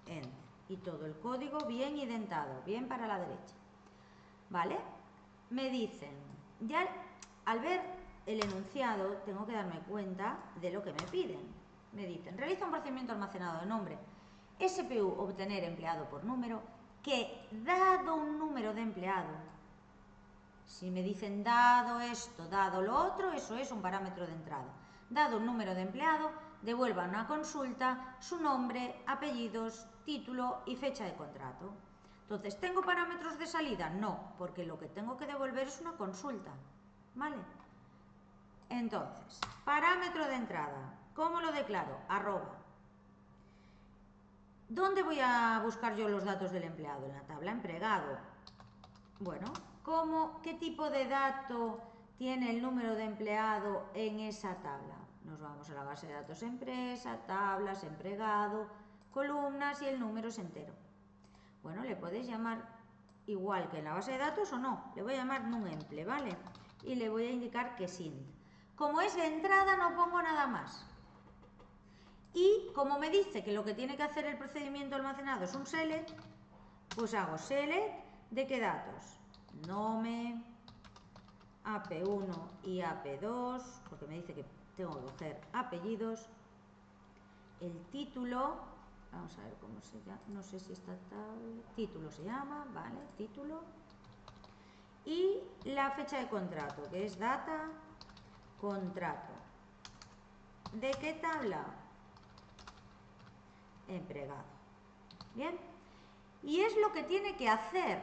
end, y todo el código bien indentado, bien para la derecha, ¿vale? Me dicen, ya al ver el enunciado tengo que darme cuenta de lo que me piden. Me dicen, realiza un procedimiento almacenado de nombre SPU obtener empleado por número, que dado un número de empleado, si me dicen dado esto, dado lo otro, eso es un parámetro de entrada. Dado un número de empleado, devuelva una consulta, su nombre, apellidos, título y fecha de contrato. Entonces, ¿tengo parámetros de salida? No, porque lo que tengo que devolver es una consulta, ¿vale? Entonces, parámetro de entrada, ¿cómo lo declaro? Arroba. ¿Dónde voy a buscar yo los datos del empleado? En la tabla empleado. Bueno, ¿qué tipo de dato tiene el número de empleado en esa tabla? Nos vamos a la base de datos empresa, tablas, empleado, columnas, y el número es entero. Bueno, le podéis llamar igual que en la base de datos o no. Le voy a llamar numemple, ¿vale? Y le voy a indicar que int. Como es de entrada, no pongo nada más. Y como me dice que lo que tiene que hacer el procedimiento almacenado es un select, pues hago select de qué datos. Nome, AP1 y AP2, porque me dice que tengo que coger apellidos, el título, vamos a ver cómo se llama, no sé si está tal, título se llama, vale, título, y la fecha de contrato, que es data, contrato. ¿De qué tabla? Empleado. Bien, y es lo que tiene que hacer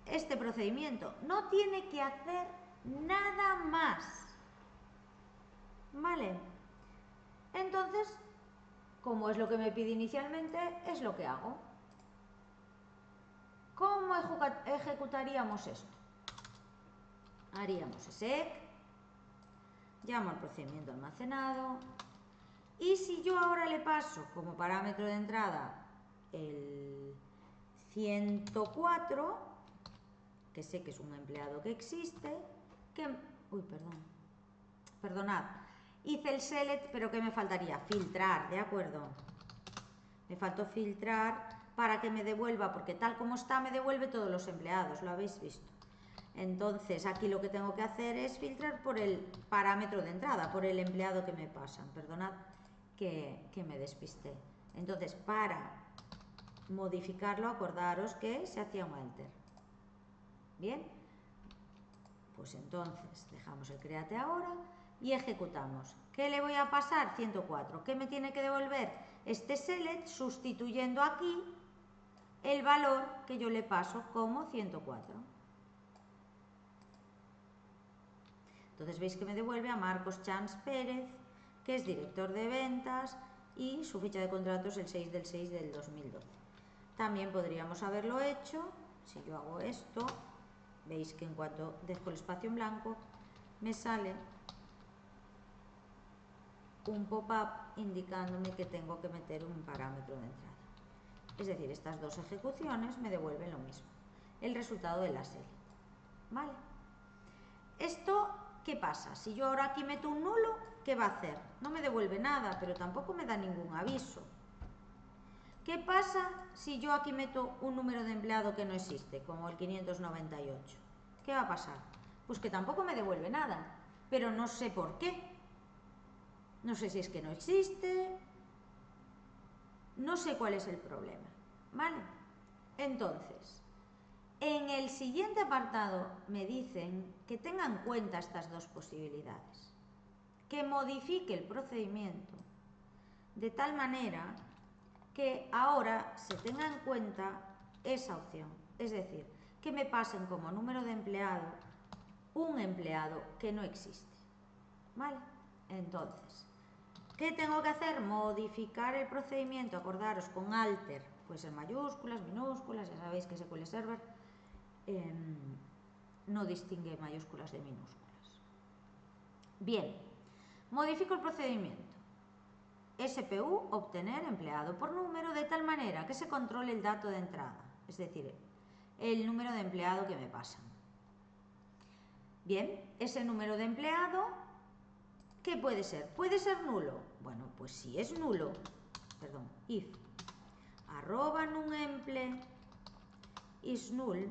este procedimiento, no tiene que hacer nada más, ¿vale? Entonces, como es lo que me pide inicialmente, es lo que hago. ¿Cómo ejecutaríamos esto? Haríamos exec, llamo al procedimiento almacenado, y si yo ahora le paso como parámetro de entrada el 104, que sé que es un empleado que existe, perdonad, hice el select, pero ¿qué me faltaría? Filtrar, ¿de acuerdo? Me faltó filtrar para que me devuelva, porque tal como está me devuelve todos los empleados, lo habéis visto. Entonces aquí lo que tengo que hacer es filtrar por el parámetro de entrada, por el empleado que me pasan. Perdonad que me despisté. Entonces, para modificarlo, acordaros que se hacía un enter. Bien, pues entonces dejamos el create ahora y ejecutamos. ¿Qué le voy a pasar? 104. ¿Qué me tiene que devolver? Este select, sustituyendo aquí el valor que yo le paso como 104. Entonces veis que me devuelve a Marcos Chans Pérez, que es director de ventas, y su fecha de contrato es el 6 del 6 del 2012. También podríamos haberlo hecho, si yo hago esto, veis que en cuanto dejo el espacio en blanco, me sale un pop-up indicándome que tengo que meter un parámetro de entrada. Es decir, estas dos ejecuciones me devuelven lo mismo, el resultado de la serie. ¿Vale? Esto, ¿qué pasa? Si yo ahora aquí meto un nulo, ¿qué va a hacer? No me devuelve nada, pero tampoco me da ningún aviso. ¿Qué pasa si yo aquí meto un número de empleado que no existe, como el 598? ¿Qué va a pasar? Pues que tampoco me devuelve nada, pero no sé por qué. No sé si es que no existe, no sé cuál es el problema, ¿vale? Entonces, en el siguiente apartado me dicen que tenga en cuenta estas dos posibilidades, que modifique el procedimiento de tal manera que ahora se tenga en cuenta esa opción, es decir, que me pasen como número de empleado un empleado que no existe, ¿vale? Entonces, ¿qué tengo que hacer? Modificar el procedimiento, acordaros, con alter, pues en mayúsculas, minúsculas, ya sabéis que SQL Server no distingue mayúsculas de minúsculas. Bien, modifico el procedimiento. SPU, obtener empleado por número, de tal manera que se controle el dato de entrada, es decir, el número de empleado que me pasan. Bien, ese número de empleado, ¿qué puede ser? ¿Puede ser nulo? Bueno, pues si es nulo, if @numemple is null,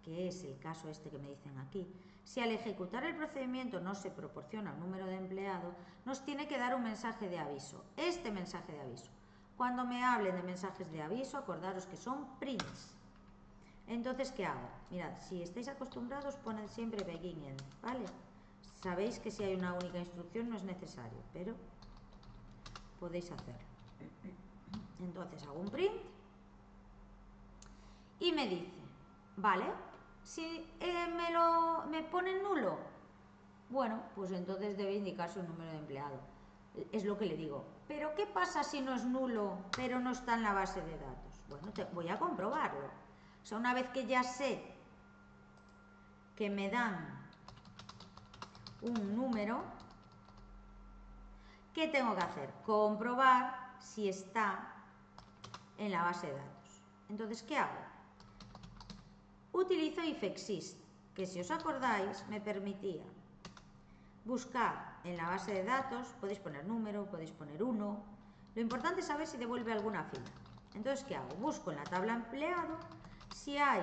que es el caso este que me dicen aquí, si al ejecutar el procedimiento no se proporciona un número de empleado, nos tiene que dar un mensaje de aviso. Este mensaje de aviso. Cuando me hablen de mensajes de aviso, acordaros que son prints. Entonces, ¿qué hago? Mirad, si estáis acostumbrados, poned siempre begin end, ¿vale? Sabéis que si hay una única instrucción no es necesario, pero podéis hacerlo. Entonces hago un print y me dice, vale, si me pone nulo, bueno, pues entonces debe indicarse un número de empleado. Es lo que le digo. Pero ¿qué pasa si no es nulo, pero no está en la base de datos? Bueno, voy a comprobarlo. O sea, una vez que ya sé que me dan un número, ¿qué tengo que hacer? Comprobar si está en la base de datos. Entonces, ¿qué hago? Utilizo ifexist, que si os acordáis me permitía buscar en la base de datos, podéis poner número, podéis poner 1. Lo importante es saber si devuelve alguna fila. Entonces, ¿qué hago? Busco en la tabla empleado si hay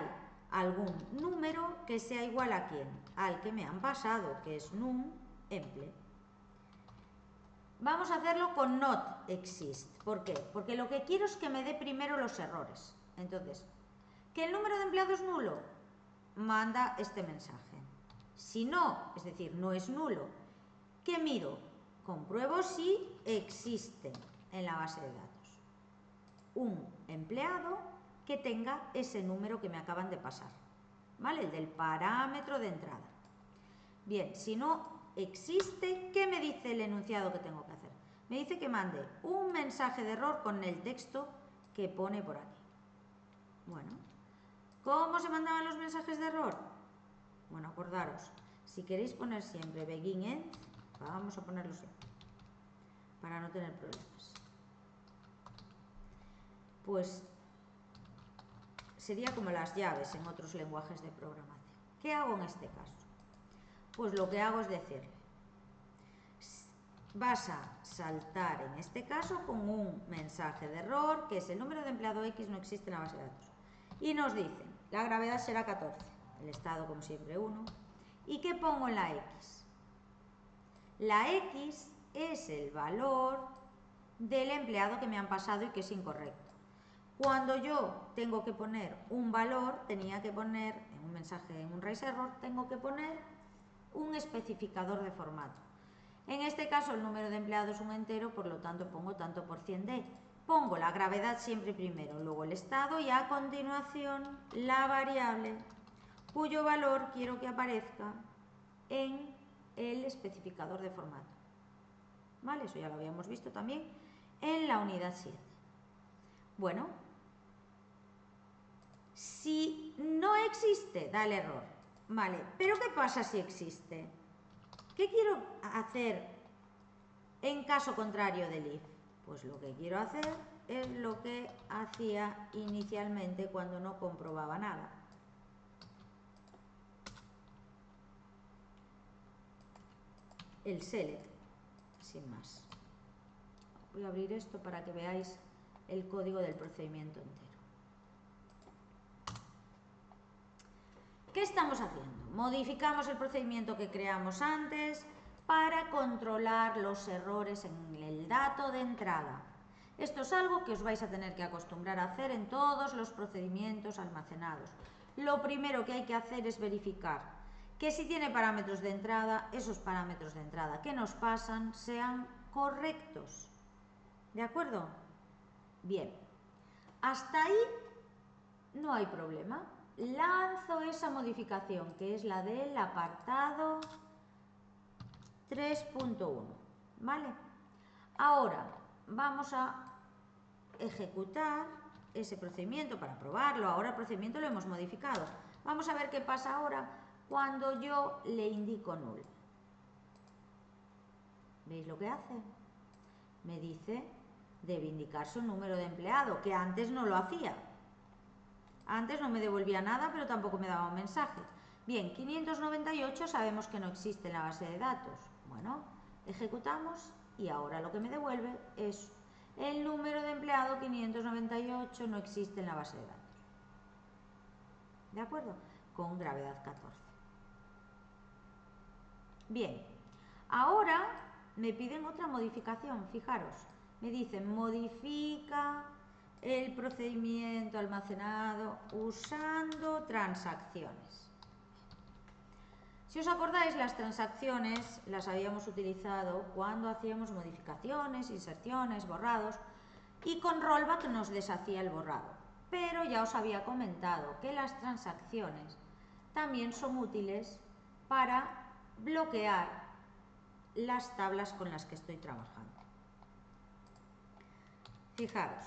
algún número que sea igual a quién, al que me han pasado, que es num emple. Vamos a hacerlo con not exist. ¿Por qué? Porque lo que quiero es que me dé primero los errores. Entonces, ¿que el número de empleados es nulo? Manda este mensaje. Si no, es decir, no es nulo, ¿qué miro? Compruebo si existe en la base de datos un empleado que tenga ese número que me acaban de pasar, ¿vale? El del parámetro de entrada. Bien, si no existe, ¿qué me dice el enunciado que tengo que hacer? Me dice que mande un mensaje de error con el texto que pone por aquí. Bueno, ¿cómo se mandaban los mensajes de error? Bueno, acordaros, si queréis poner siempre begin end, vamos a ponerlo siempre, para no tener problemas. Pues sería como las llaves en otros lenguajes de programación. ¿Qué hago en este caso? Pues lo que hago es decirle, vas a saltar en este caso con un mensaje de error, que es el número de empleado X no existe en la base de datos. Y nos dicen, la gravedad será 14, el estado como siempre 1. ¿Y qué pongo en la X? La X es el valor del empleado que me han pasado y que es incorrecto. Cuando yo tengo que poner un valor, tenía que poner, en un mensaje, en un raise error, tengo que poner un especificador de formato. En este caso el número de empleados es un entero, por lo tanto pongo tanto por cien de. Pongo la gravedad siempre primero, luego el estado y a continuación la variable cuyo valor quiero que aparezca en el especificador de formato. ¿Vale? Eso ya lo habíamos visto también en la unidad 7. Bueno, si no existe, da el error. Vale, pero ¿qué pasa si existe? ¿Qué quiero hacer en caso contrario del if? Pues lo que quiero hacer es lo que hacía inicialmente cuando no comprobaba nada. El select, sin más. Voy a abrir esto para que veáis el código del procedimiento entero. ¿Qué estamos haciendo? Modificamos el procedimiento que creamos antes para controlar los errores en el dato de entrada. Esto es algo que os vais a tener que acostumbrar a hacer en todos los procedimientos almacenados. Lo primero que hay que hacer es verificar que si tiene parámetros de entrada, esos parámetros de entrada que nos pasan sean correctos. ¿De acuerdo? Bien. Hasta ahí no hay problema. Lanzo esa modificación, que es la del apartado 3.1, ¿vale? Ahora vamos a ejecutar ese procedimiento para probarlo. Ahora el procedimiento lo hemos modificado. Vamos a ver qué pasa ahora cuando yo le indico null. ¿Veis lo que hace? Me dice, debe indicarse un número de empleado, que antes no lo hacía. Antes no me devolvía nada, pero tampoco me daba un mensaje. Bien, 598 sabemos que no existe en la base de datos. Bueno, ejecutamos y ahora lo que me devuelve es el número de empleado 598 no existe en la base de datos. ¿De acuerdo? Con gravedad 14. Bien, ahora me piden otra modificación. Fijaros, me dicen modifica el procedimiento almacenado usando transacciones. Si os acordáis, las transacciones las habíamos utilizado cuando hacíamos modificaciones, inserciones, borrados, y con rollback nos deshacía el borrado. Pero ya os había comentado que las transacciones también son útiles para bloquear las tablas con las que estoy trabajando. Fijaros,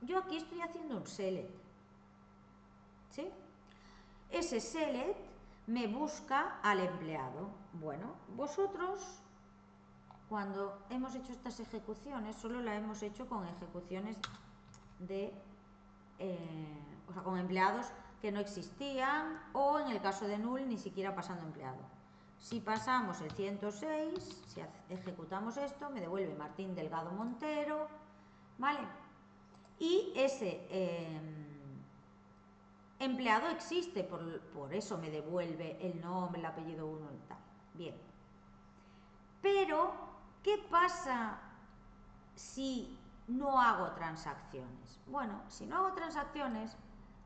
yo aquí estoy haciendo un select, ¿sí? Ese select me busca al empleado. Bueno, vosotros, cuando hemos hecho estas ejecuciones, solo la hemos hecho con ejecuciones de, o sea, con empleados que no existían, o en el caso de null, ni siquiera pasando empleado. Si pasamos el 106, si ejecutamos esto, me devuelve Martín Delgado Montero, ¿vale? Y ese empleado existe, por eso me devuelve el nombre, el apellido 1 y tal. Bien. Pero ¿Qué pasa si no hago transacciones? Bueno, si no hago transacciones,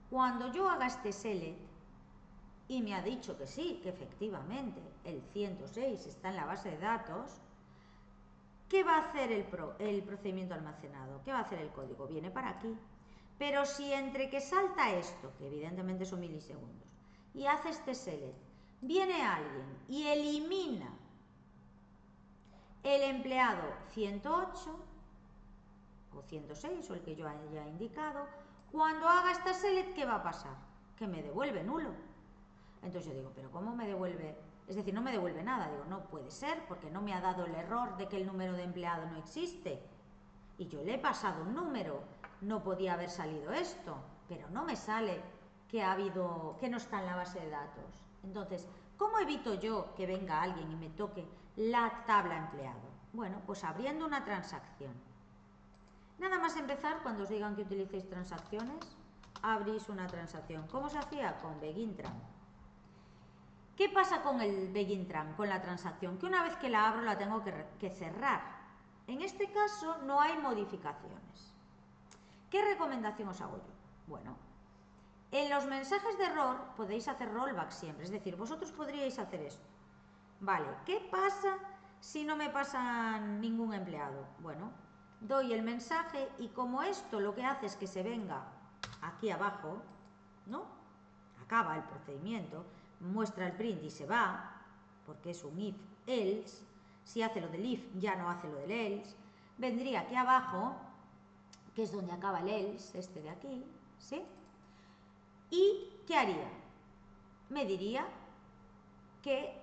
cuando yo haga este select, y me ha dicho que sí, que efectivamente el 106 está en la base de datos, ¿qué va a hacer el procedimiento almacenado? ¿Qué va a hacer el código? Viene para aquí. Pero si entre que salta esto, que evidentemente son milisegundos, y hace este select, viene alguien y elimina el empleado 108 o 106 o el que yo haya indicado, cuando haga esta select, ¿qué va a pasar? Que me devuelve nulo. Entonces yo digo, ¿pero cómo me devuelve? Es decir, no me devuelve nada. Digo, no puede ser, porque no me ha dado el error de que el número de empleado no existe. Y yo le he pasado un número. No podía haber salido esto, pero no me sale que no está en la base de datos. Entonces, ¿cómo evito yo que venga alguien y me toque la tabla empleado? Bueno, pues abriendo una transacción. Nada más empezar, cuando os digan que utilicéis transacciones, abrís una transacción. ¿Cómo se hacía? Con BeginTran. ¿Qué pasa con el BeginTran, con la transacción? Que una vez que la abro la tengo que cerrar. En este caso no hay modificaciones. ¿Qué recomendación os hago yo? Bueno, en los mensajes de error podéis hacer rollback siempre, es decir, vosotros podríais hacer esto. Vale, ¿qué pasa si no me pasa ningún empleado? Bueno, doy el mensaje y como esto lo que hace es que se venga aquí abajo, ¿no? Acaba el procedimiento, muestra el print y se va, porque es un if-else. Si hace lo del if, ya no hace lo del else. Vendría aquí abajo, que es donde acaba el else, este de aquí, ¿sí? ¿Y qué haría? Me diría que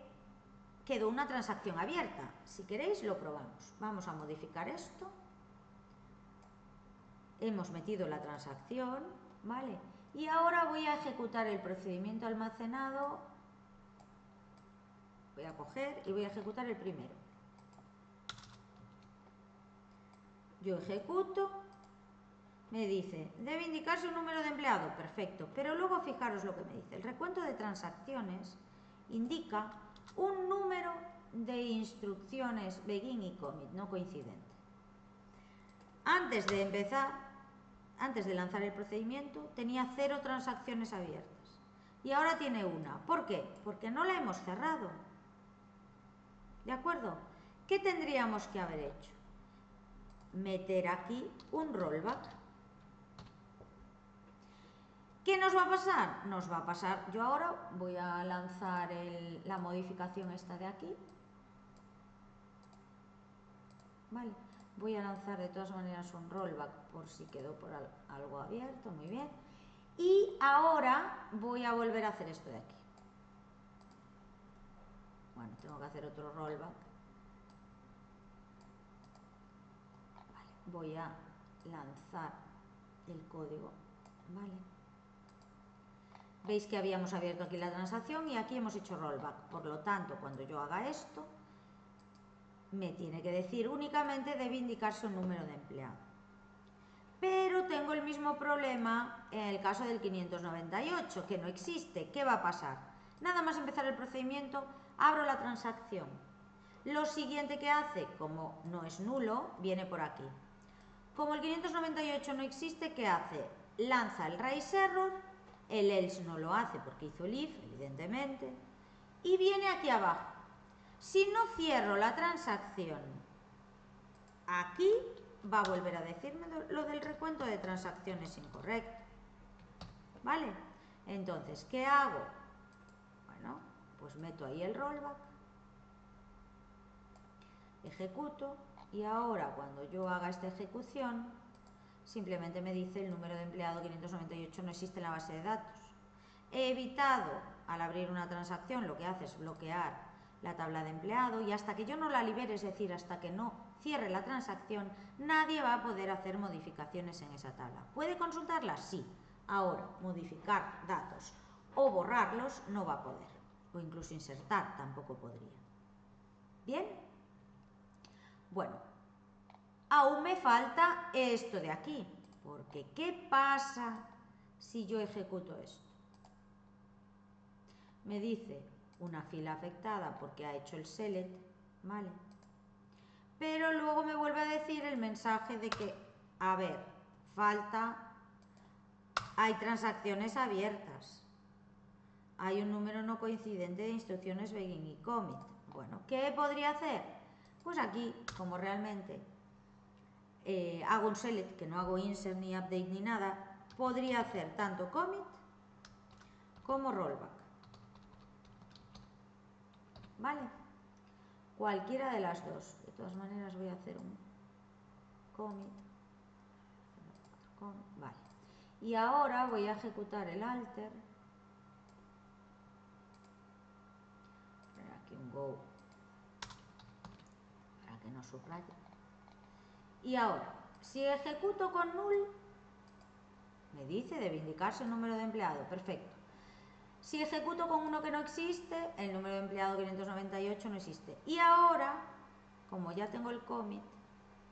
quedó una transacción abierta. Si queréis, lo probamos. Vamos a modificar esto. Hemos metido la transacción, ¿vale? Y ahora voy a ejecutar el procedimiento almacenado. Voy a coger y voy a ejecutar el primero. Yo ejecuto. Me dice, debe indicarse un número de empleado. Perfecto. Pero luego fijaros lo que me dice. El recuento de transacciones indica un número de instrucciones begin y commit, no coincidente. Antes de empezar, antes de lanzar el procedimiento, tenía 0 transacciones abiertas. Y ahora tiene una. ¿Por qué? Porque no la hemos cerrado. ¿De acuerdo? ¿Qué tendríamos que haber hecho? Meter aquí un rollback. ¿Qué nos va a pasar? Nos va a pasar, yo ahora voy a lanzar la modificación esta de aquí. Vale, voy a lanzar de todas maneras un rollback por si quedó por algo abierto, muy bien. Y ahora voy a volver a hacer esto de aquí. Bueno, tengo que hacer otro rollback. Vale, voy a lanzar el código, vale. Veis que habíamos abierto aquí la transacción y aquí hemos hecho rollback. Por lo tanto, cuando yo haga esto, me tiene que decir únicamente debe indicarse un número de empleado. Pero tengo el mismo problema en el caso del 598, que no existe. ¿Qué va a pasar? Nada más empezar el procedimiento, abro la transacción. Lo siguiente que hace, como no es nulo, viene por aquí. Como el 598 no existe, ¿qué hace? Lanza el raise error. El else no lo hace porque hizo el if, evidentemente. Y viene aquí abajo. Si no cierro la transacción aquí, va a volver a decirme lo del recuento de transacciones incorrecto. ¿Vale? Entonces, ¿qué hago? Bueno, pues meto ahí el rollback. Ejecuto. Y ahora, cuando yo haga esta ejecución, simplemente me dice el número de empleado 598 no existe en la base de datos. He evitado, al abrir una transacción, lo que hace es bloquear la tabla de empleado y hasta que yo no la libere, es decir, hasta que no cierre la transacción, nadie va a poder hacer modificaciones en esa tabla. ¿Puede consultarla? Sí. Ahora, modificar datos o borrarlos no va a poder. O incluso insertar tampoco podría. ¿Bien? Bueno, aún me falta esto de aquí, porque ¿qué pasa si yo ejecuto esto? Me dice una fila afectada porque ha hecho el select, ¿vale? pero luego me vuelve a decir el mensaje de que, a ver, hay transacciones abiertas, hay un número no coincidente de instrucciones begin y commit. Bueno, ¿qué podría hacer? Pues aquí, como realmente hago un select, que no hago insert ni update ni nada, podría hacer tanto commit como rollback. ¿Vale? Cualquiera de las dos. De todas maneras voy a hacer un commit. Vale. Y ahora voy a ejecutar el alter. Poner aquí un go para que no subraye. Y ahora, si ejecuto con null, me dice debe indicarse el número de empleado. Perfecto. Si ejecuto con uno que no existe, el número de empleado 598 no existe. Y ahora, como ya tengo el commit,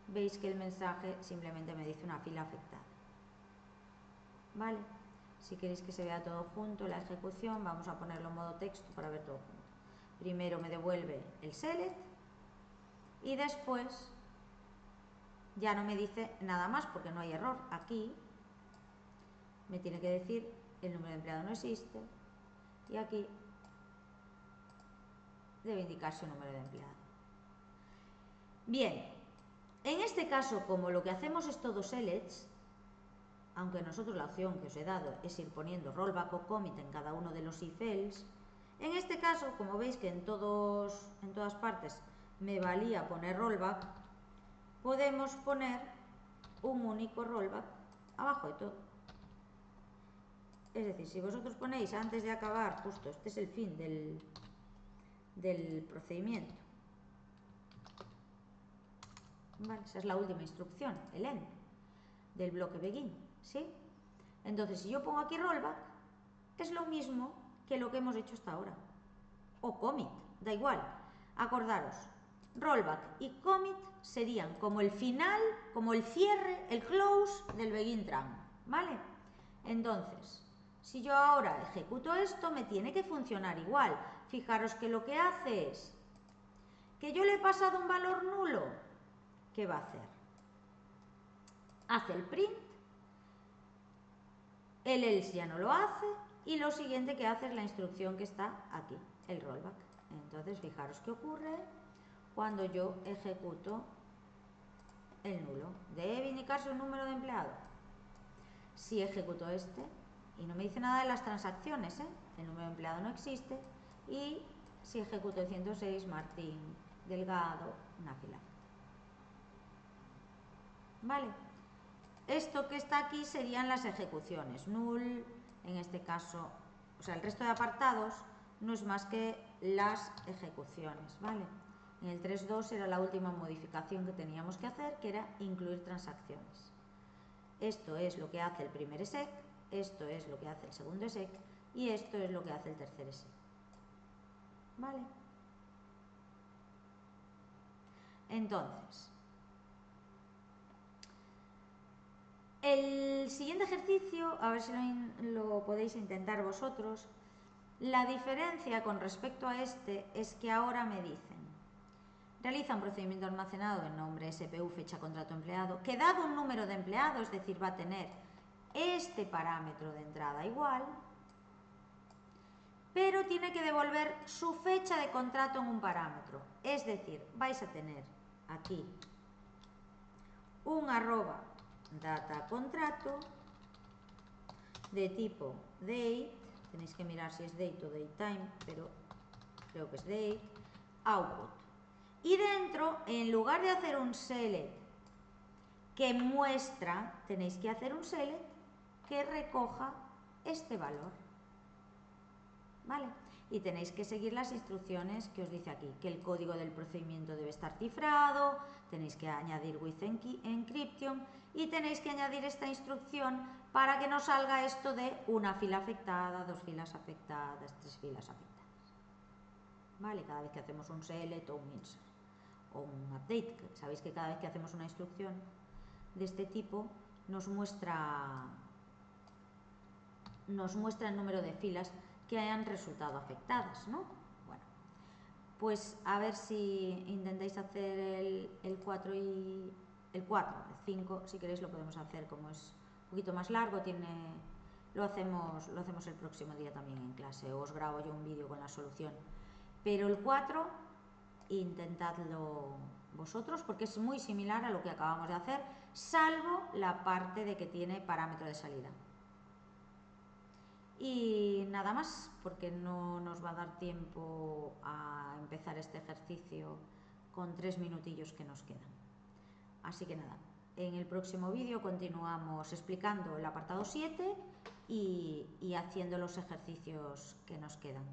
veis que el mensaje simplemente me dice una fila afectada. ¿Vale? Si queréis que se vea todo junto, la ejecución, vamos a ponerlo en modo texto para ver todo junto. Primero me devuelve el select y después ya no me dice nada más porque no hay error. Aquí me tiene que decir el número de empleado no existe y aquí debe indicarse un número de empleado. Bien, en este caso, como lo que hacemos es todo selects, aunque nosotros la opción que os he dado es ir poniendo rollback o commit en cada uno de los if-else, en este caso, como veis que en todas partes me valía poner rollback, podemos poner un único rollback abajo de todo. Es decir, si vosotros ponéis antes de acabar, justo este es el fin del procedimiento, ¿vale? Esa es la última instrucción, el end del bloque begin, ¿sí? Entonces, si yo pongo aquí rollback, es lo mismo que lo que hemos hecho hasta ahora. O commit, da igual. Acordaros, rollback y commit serían como el final, como el cierre, el close del begin trunk, ¿vale? Entonces, si yo ahora ejecuto esto, me tiene que funcionar igual. Fijaros que lo que hace es que yo le he pasado un valor nulo. ¿Qué va a hacer? Hace el print, el else ya no lo hace y lo siguiente que hace es la instrucción que está aquí, el rollback. Entonces, fijaros qué ocurre cuando yo ejecuto el nulo. Debe indicarse un número de empleado. Si ejecuto este y no me dice nada de las transacciones, el número de empleado no existe, y si ejecuto el 106, Martín Delgado, una fila. ¿Vale? Esto que está aquí serían las ejecuciones. Null, en este caso, o sea, el resto de apartados no es más que las ejecuciones, ¿vale? En el 3.2 era la última modificación que teníamos que hacer, que era incluir transacciones. Esto es lo que hace el primer exec, esto es lo que hace el segundo exec y esto es lo que hace el tercer exec. ¿Vale? Entonces, el siguiente ejercicio, a ver si lo podéis intentar vosotros. La diferencia con respecto a este es que ahora me dicen: realiza un procedimiento almacenado en nombre SPU, fecha, contrato, empleado, que dado un número de empleado, es decir, va a tener este parámetro de entrada igual, pero tiene que devolver su fecha de contrato en un parámetro. Es decir, vais a tener aquí un arroba data contrato de tipo date, tenéis que mirar si es date o datetime, pero creo que es date, output. Y dentro, en lugar de hacer un select que muestra, tenéis que hacer un select que recoja este valor. ¿Vale? Y tenéis que seguir las instrucciones que os dice aquí, que el código del procedimiento debe estar cifrado, tenéis que añadir with encryption y tenéis que añadir esta instrucción para que no salga esto de una fila afectada, dos filas afectadas, tres filas afectadas. ¿Vale? Cada vez que hacemos un select o un insert o un update, sabéis que cada vez que hacemos una instrucción de este tipo nos muestra el número de filas que hayan resultado afectadas, ¿no? Bueno, pues a ver si intentáis hacer el 4 y el 4, el 5, si queréis lo podemos hacer como es un poquito más largo, lo hacemos el próximo día también en clase, os grabo yo un vídeo con la solución. Pero el 4, intentadlo vosotros porque es muy similar a lo que acabamos de hacer, salvo la parte de que tiene parámetro de salida. Y nada más, porque no nos va a dar tiempo a empezar este ejercicio con 3 minutillos que nos quedan. Así que nada, en el próximo vídeo continuamos explicando el apartado 7 y haciendo los ejercicios que nos quedan.